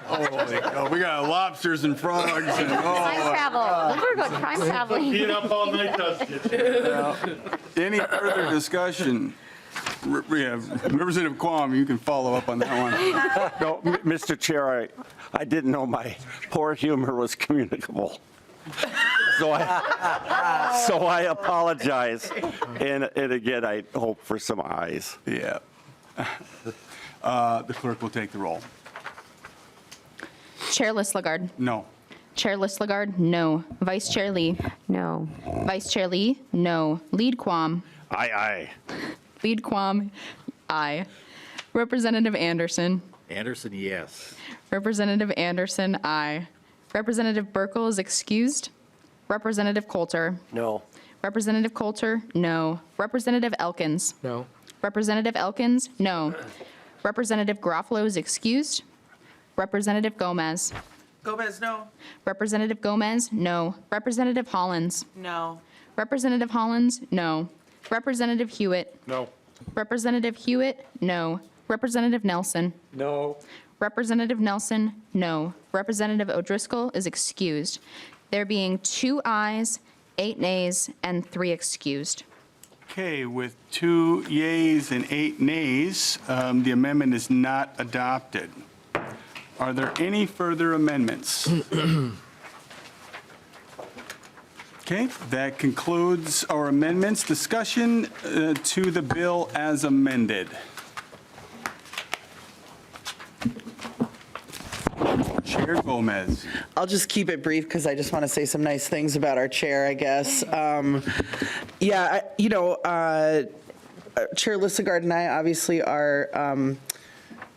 Oh, we got lobsters and frogs. And, Time travel. We're going time traveling. Being up all night does get you. Any further discussion? Representative Quam, you can follow up on that one. No, Mr. Chair, I didn't know my poor humor was communicable. So I apologize. And again, I hope for some ayes. Yeah. The clerk will take the roll. Chair Lislegard. No. Chair Lislegard, no. Vice Chair Lee. No. Vice Chair Lee, no. Lead Quam. Aye. Lead Quam, aye. Representative Anderson. Anderson, yes. Representative Anderson, aye. Representative Burkle is excused. Representative Coulter. No. Representative Coulter, no. Representative Elkins. No. Representative Elkins, no. Representative Garofalo is excused. Representative Gomez. Gomez, no. Representative Gomez, no. Representative Hollins. No. Representative Hollins, no. Representative Hewitt. No. Representative Hewitt, no. Representative Nelson. No. Representative Nelson, no. Representative O'Driscoll is excused. There being 2 ayes, 8 nays, and 3 excused. Okay, with 2 yeas and 8 nays, the amendment is not adopted. Are there any further amendments? Okay, that concludes our amendments. Discussion to the bill as amended. Chair Gomez. I'll just keep it brief because I just want to say some nice things about our chair, I guess. Chair Lislegard and I obviously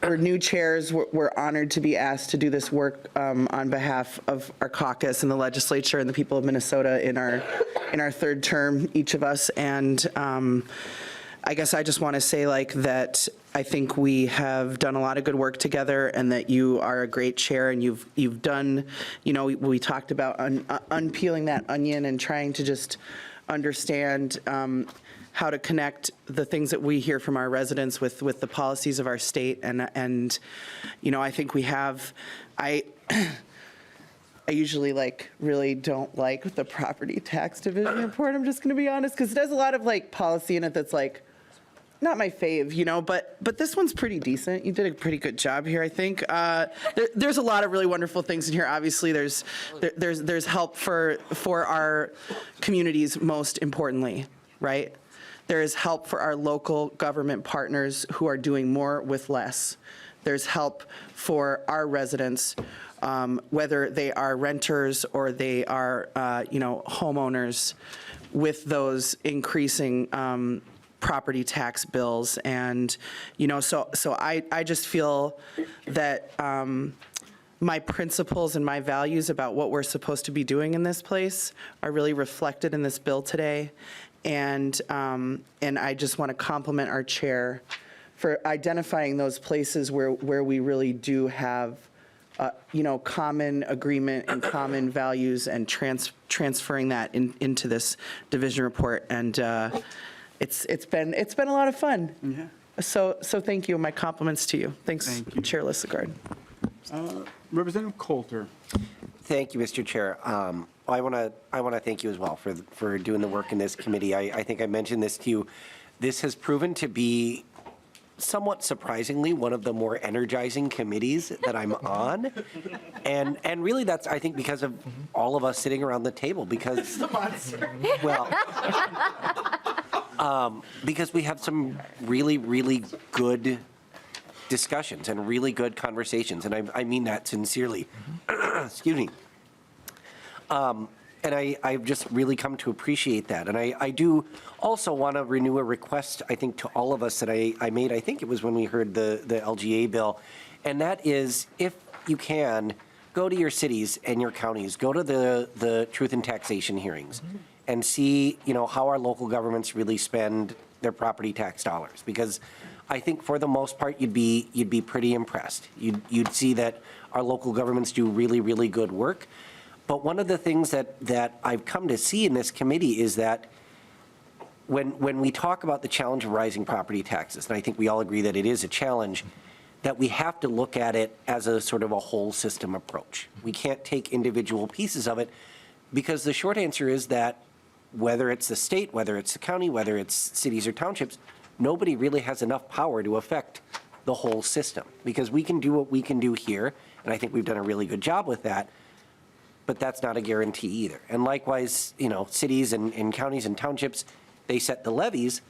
we're new chairs. We're honored to be asked to do this work on behalf of our caucus and the legislature and the people of Minnesota in our 3rd term, each of us. And I guess I just want to say that I think we have done a lot of good work together, and that you are a great chair, and you've done, we talked about unpeeling that onion and trying to just understand how to connect the things that we hear from our residents with the policies of our state. And I think we have, I usually really don't like the property tax division report. I'm just going to be honest, because it has a lot of policy in it that's not my fave, but this one's pretty decent. You did a pretty good job here, I think. There's a lot of really wonderful things in here. Obviously, there's help for our communities, most importantly, right? There is help for our local government partners who are doing more with less. There's help for our residents, whether they are renters or they are, homeowners, with those increasing property tax bills. And, so I just feel that my principles and my values about what we're supposed to be doing in this place are really reflected in this bill today. And I just want to compliment our chair for identifying those places where we really do have, common agreement and common values, and transferring that into this division report. And it's been a lot of fun. Yeah. So thank you. My compliments to you. Thanks, Thank you. Chair Lislegard. Representative Coulter. Thank you, Mr. Chair. I want to thank you as well for doing the work in this committee. I think I mentioned this to you. This has proven to be somewhat surprisingly one of the more energizing committees that I'm on. And really that's, I think, because of all of us sitting around the table because, well, because we have some really, really good discussions and really good conversations. And I mean that sincerely. Excuse me. And I've just really come to appreciate that. And I do also want to renew a request, I think, to all of us that I made, I think it was when we heard the LGA bill. And that is, if you can, go to your cities and your counties, go to the truth in taxation hearings and see, how our local governments really spend their property tax dollars. Because I think for the most part, you'd be pretty impressed. You'd see that our local governments do really, really good work. But one of the things that I've come to see in this committee is that when we talk about the challenge of rising property taxes, and I think we all agree that it is a challenge, that we have to look at it as a sort of a whole system approach. We can't take individual pieces of it because the short answer is that whether it's the state, whether it's the county, whether it's cities or townships, nobody really has enough power to affect the whole system because we can do what we can do here, and I think we've done a really good job with that. But that's not a guarantee either. And likewise, cities and counties and townships, they set the levies,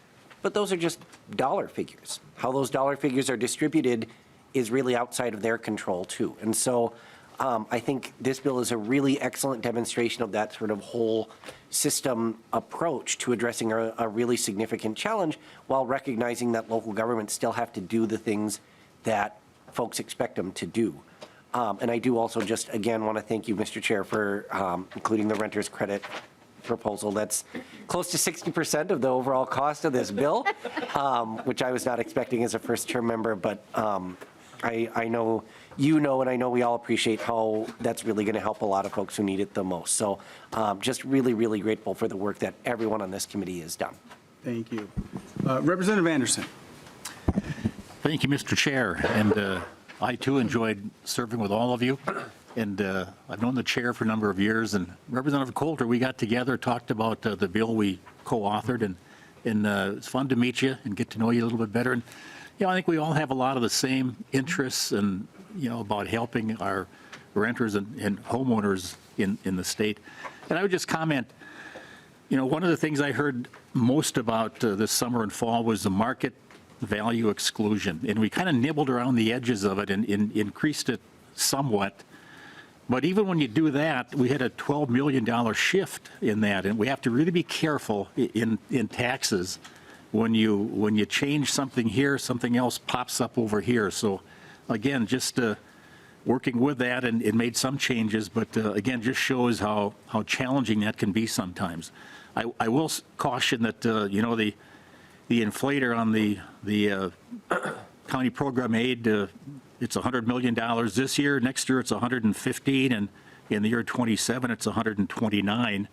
but those are just dollar figures. How those dollar figures are distributed is really outside of their control too. And so I think this bill is a really excellent demonstration of that sort of whole system approach to addressing a really significant challenge while recognizing that local governments still have to do the things that folks expect them to do. And I do also just, again, want to thank you, Mr. Chair, for including the renter's credit proposal. That's close to 60% of the overall cost of this bill, which I was not expecting as a first-term member. But I know and I know we all appreciate how that's really going to help a lot of folks who need it the most. So just really, really grateful for the work that everyone on this committee has done. Thank you. Representative Anderson. Thank you, Mr. Chair. And I, too, enjoyed serving with all of you. And I've known the chair for a number of years. And Representative Coulter, we got together, talked about the bill we co-authored. And it's fun to meet you and get to know you a little bit better. And, I think we all have a lot of the same interests and, about helping our renters and homeowners in the state. And I would just comment, one of the things I heard most about this summer and fall was the market value exclusion. And we kind of nibbled around the edges of it and increased it somewhat. But even when you do that, we had a $12 million shift in that. And we have to really be careful in taxes when you change something here, something else pops up over here. So again, just working with that and it made some changes, but again, just shows how challenging that can be sometimes. I will caution that, the inflator on the county program aid, it's $100 million this year. Next year, it's 115, and in the year 27, it's 129.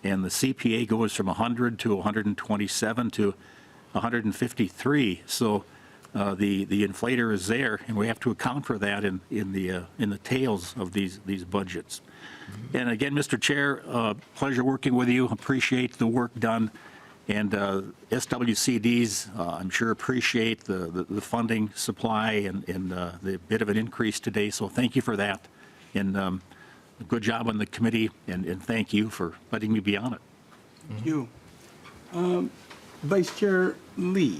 And the CPA goes from 100 to 127 to 153. So the inflator is there, and we have to account for that in the tails of these budgets. And again, Mr. Chair, pleasure working with you. Appreciate the work done. And SWCDs, I'm sure appreciate the funding supply and the bit of an increase today. So thank you for that. And good job on the committee, and thank you for letting me be on it. Thank you. Vice Chair Lee.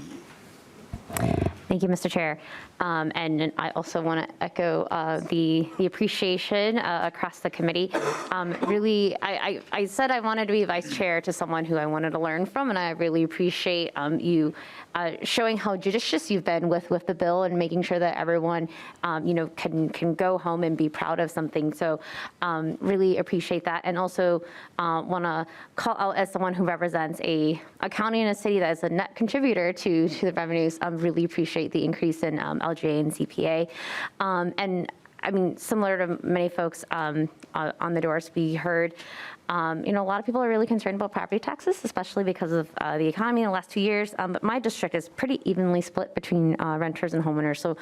Thank you, Mr. Chair. And I also want to echo the appreciation across the committee. Really, I said I wanted to be vice chair to someone who I wanted to learn from, and I really appreciate you showing how judicious you've been with the bill and making sure that everyone, can go home and be proud of something. So really appreciate that. And also want to call out, as someone who represents a county and a city that is a net contributor to the revenues, really appreciate the increase in LGA and CPA. And I mean, similar to many folks on the doors, we heard, a lot of people are really concerned about property taxes, especially because of the economy in the last 2 years. But my district is pretty evenly split between renters and homeowners. So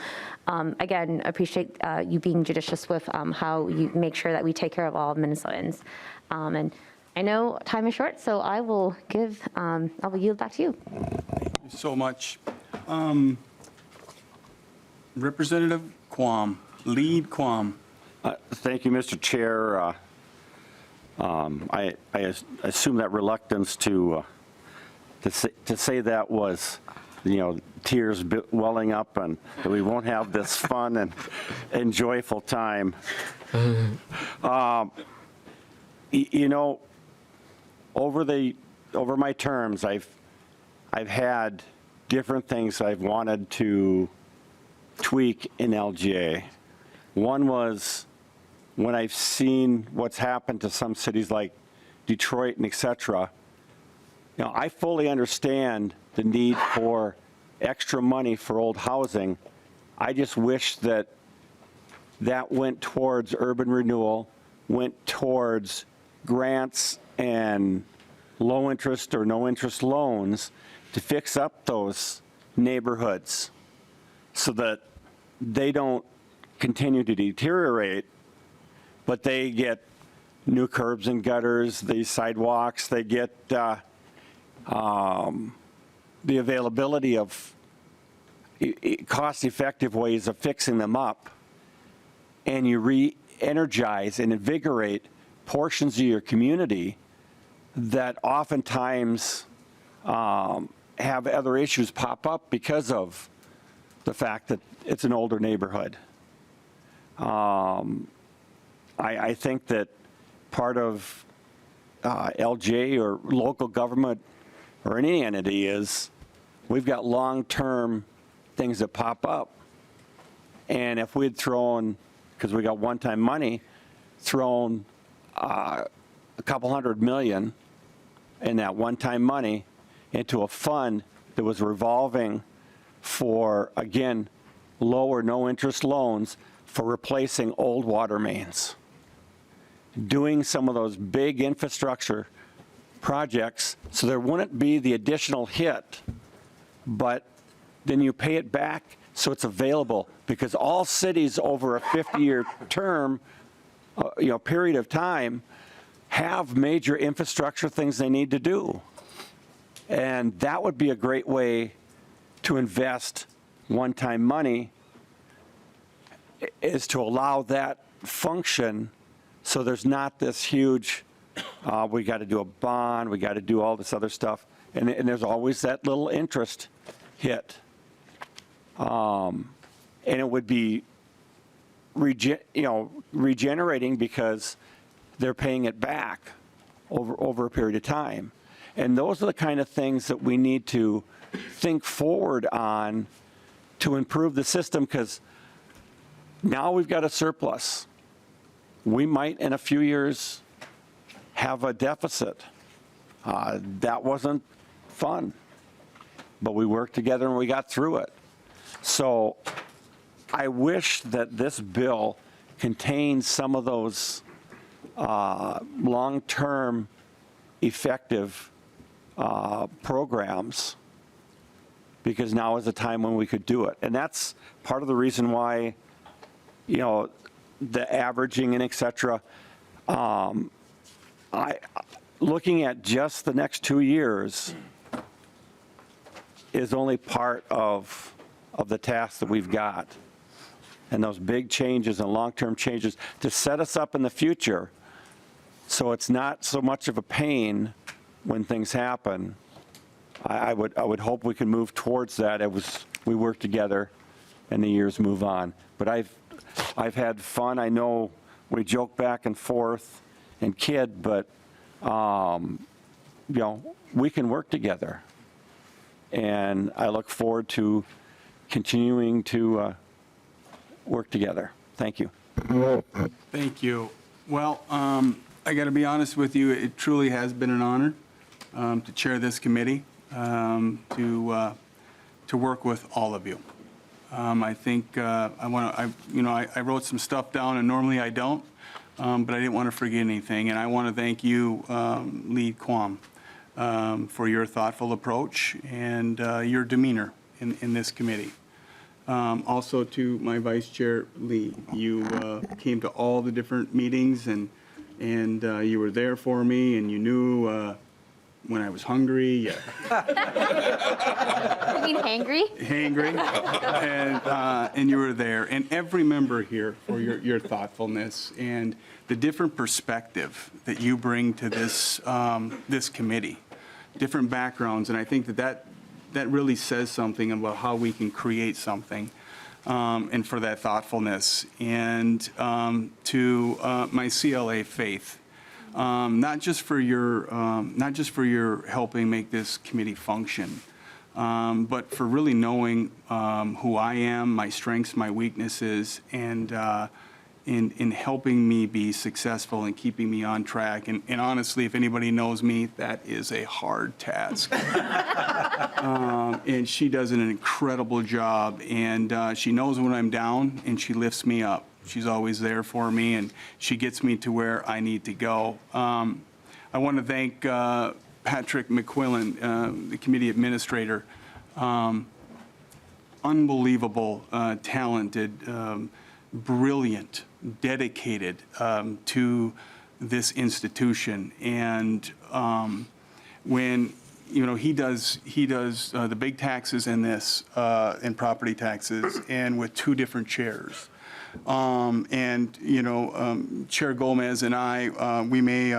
again, appreciate you being judicious with how you make sure that we take care of all Minnesotans. And I know time is short, so I will yield back to you. So much. Representative Quam, lead Quam. Thank you, Mr. Chair. I assume that reluctance to say that was, tears welling up and that we won't have this fun and joyful time. Over my terms, I've had different things I've wanted to tweak in LGA. One was when I've seen what's happened to some cities like Detroit and et cetera, I fully understand the need for extra money for old housing. I just wish that went towards urban renewal, went towards grants and low interest or no interest loans to fix up those neighborhoods so that they don't continue to deteriorate, but they get new curbs and gutters, the sidewalks, they get the availability of cost-effective ways of fixing them up, and you re-energize and invigorate portions of your community that oftentimes have other issues pop up because of the fact that it's an older neighborhood. I think that part of LJ or local government or any entity is we've got long-term things that pop up. And if we'd thrown, because we got one-time money, thrown a couple $100 million in that one-time money into a fund that was revolving for, again, low or no interest loans for replacing old water mains. Doing some of those big infrastructure projects so there wouldn't be the additional hit, but then you pay it back so it's available, because all cities over a 50-year term, period of time, have major infrastructure things they need to do. And that would be a great way to invest one-time money, is to allow that function so there's not this huge, we got to do a bond, we got to do all this other stuff, and there's always that little interest hit. And it would be regenerating because they're paying it back over a period of time. And those are the kind of things that we need to think forward on to improve the system, because now we've got a surplus. We might, in a few years, have a deficit. That wasn't fun, but we worked together and we got through it. So I wish that this bill contains some of those long-term effective programs, because now is the time when we could do it. And that's part of the reason why, the averaging and et cetera, looking at just the next 2 years is only part of the task that we've got. And those big changes and long-term changes to set us up in the future so it's not so much of a pain when things happen. I would hope we can move towards that as we work together and the years move on. But I've had fun. I know we joke back and forth and kid, but we can work together. And I look forward to continuing to work together. Thank you. Thank you. Well, I got to be honest with you, it truly has been an honor to chair this committee, to work with all of you. I think I wrote some stuff down, and normally I don't, but I didn't want to forget anything. And I want to thank you, Lee Kwam, for your thoughtful approach and your demeanor in this committee. Also to my Vice Chair, Lee, you came to all the different meetings, and you were there for me, and you knew when I was hungry. You mean hangry? Hangry, and you were there, and every member here for your thoughtfulness and the different perspective that you bring to this this committee, different backgrounds, and I think that really says something about how we can create something, and for that thoughtfulness, and to my CLA faith. Not just for your helping make this committee function, but for really knowing who I am, my strengths, my weaknesses, and in helping me be successful and keeping me on track. And honestly, if anybody knows me, that is a hard task. And she does an incredible job, and she knows when I'm down, and she lifts me up. She's always there for me, and she gets me to where I need to go. I want to thank Patrick McQuillan, the committee administrator. Unbelievable, talented, brilliant, dedicated to this institution. And when he does the big taxes in this, and property taxes, and with two different chairs. Chair Gomez and I, we may,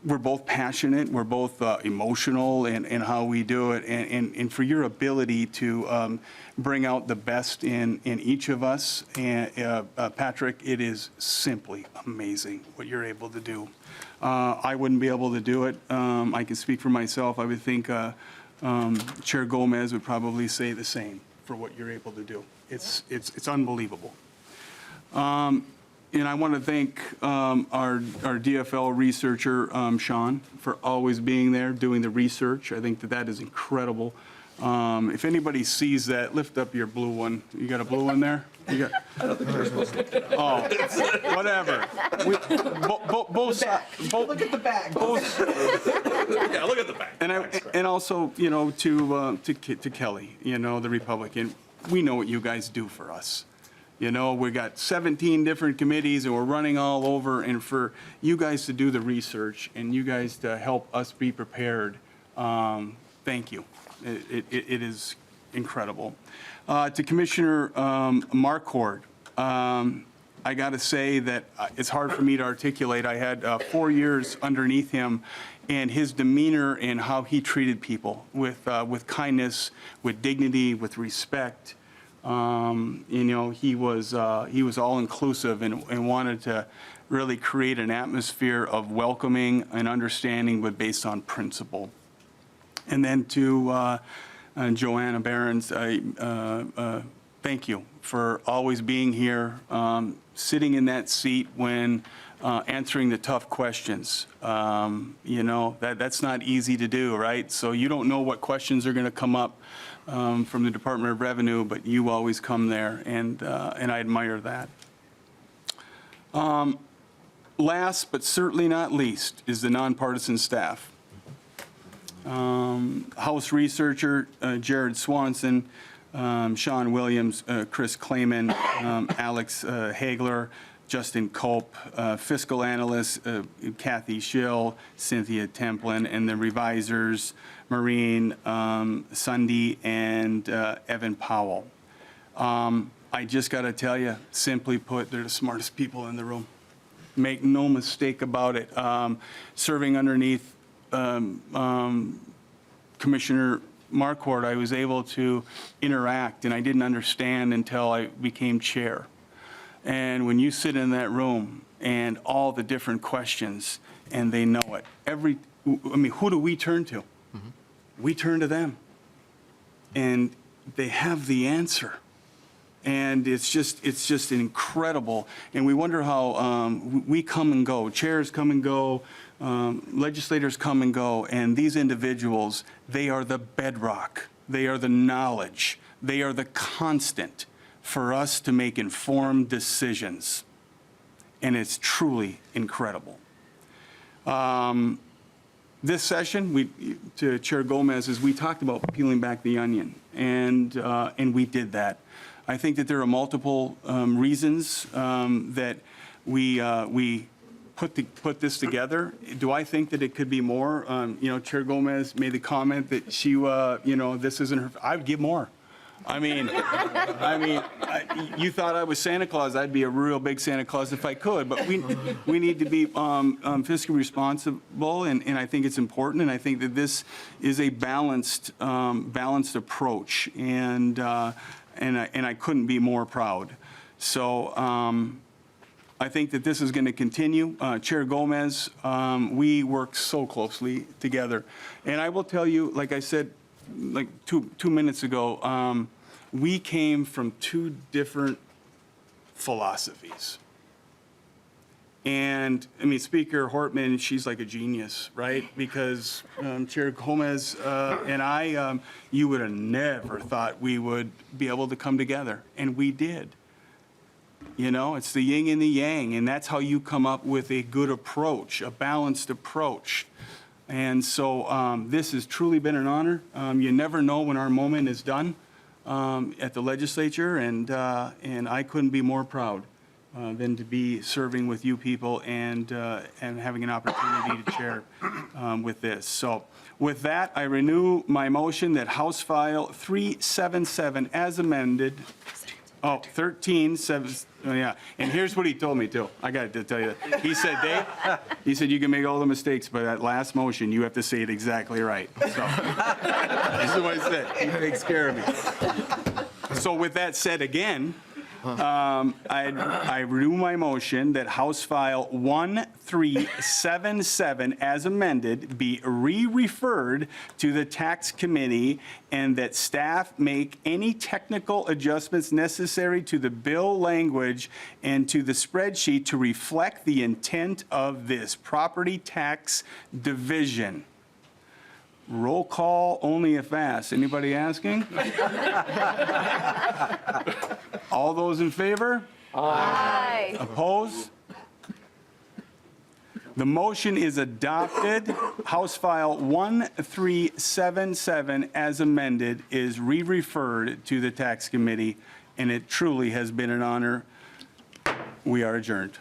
we're both passionate, we're both emotional in how we do it, and for your ability to bring out the best in each of us, and Patrick, it is simply amazing what you're able to do. I wouldn't be able to do it. I can speak for myself. I would think Chair Gomez would probably say the same for what you're able to do. It's unbelievable. And I want to thank our DFL researcher, Sean, for always being there, doing the research. I think that is incredible. If anybody sees that, lift up your blue one. You got a blue one there? You got, I don't think you're supposed to. Oh, whatever. Both sides. Look at the bag. Yeah, look at the back. And also, to Kelly, the Republican. We know what you guys do for us. We got 17 different committees, and we're running all over, and for you guys to do the research and you guys to help us be prepared, thank you. It is incredible. To Commissioner Markup, I got to say that it's hard for me to articulate. I had 4 years underneath him, and his demeanor and how he treated people with kindness, with dignity, with respect. He was all inclusive and wanted to really create an atmosphere of welcoming and understanding, but based on principle. And then to Joanna Behrens, thank you for always being here, sitting in that seat when answering the tough questions. That's not easy to do, right? So you don't know what questions are going to come up from the Department of Revenue, but you always come there, and I admire that. Last but certainly not least is the nonpartisan staff. House researcher Jared Swanson, Sean Williams, Chris Clayman, Alex Hagler, Justin Culp, fiscal analyst Kathy Schill, Cynthia Templin, and the revisers Maureen Sunday and Evan Powell. I just got to tell you, simply put, they're the smartest people in the room. Make no mistake about it. Serving underneath Commissioner Marquardt, I was able to interact, and I didn't understand until I became chair. And when you sit in that room and all the different questions, and they know it, who do we turn to? Mm-hmm. We turn to them, and they have the answer. And it's just incredible. And we wonder how we come and go, chairs come and go, legislators come and go, and these individuals, they are the bedrock They are the knowledge. They are the constant for us to make informed decisions. And it's truly incredible. This session, to Chair Gomez, is we talked about peeling back the onion, and we did that. I think that there are multiple reasons that we put this together. Do I think that it could be more? Chair Gomez made the comment that she, this isn't her. I would give more. I mean, you thought I was Santa Claus. I'd be a real big Santa Claus if I could. But we need to be fiscally responsible, and I think it's important. And I think that this is a balanced approach, and I couldn't be more proud. So I think that this is going to continue. Chair Gomez, we work so closely together, and I will tell you, like I said, like two minutes ago, we came from two different philosophies. And I mean, Speaker Hortman, she's like a genius, right? Because Chair Gomez and I, you would have never thought we would be able to come together, and we did. It's the yin and the yang, and that's how you come up with a good approach, a balanced approach. And so this has truly been an honor. You never know when our moment is done at the legislature, and I couldn't be more proud than to be serving with you people and having an opportunity to chair with this. So with that, I renew my motion that House File 377 as amended. 13, yeah. And here's what he told me, too. I got to tell you that. He said, Dave, you can make all the mistakes, but that last motion, you have to say it exactly right. So this is what I said. He takes care of me. So with that said again, I renew my motion that House File 1377 as amended be re-referred to the Tax Committee, and that staff make any technical adjustments necessary to the bill language and to the spreadsheet to reflect the intent of this property tax division. Roll call only if asked. Anybody asking? All those in favor? Aye. Opposed? The motion is adopted. House File 1377 as amended is re-referred to the Tax Committee, and it truly has been an honor. We are adjourned.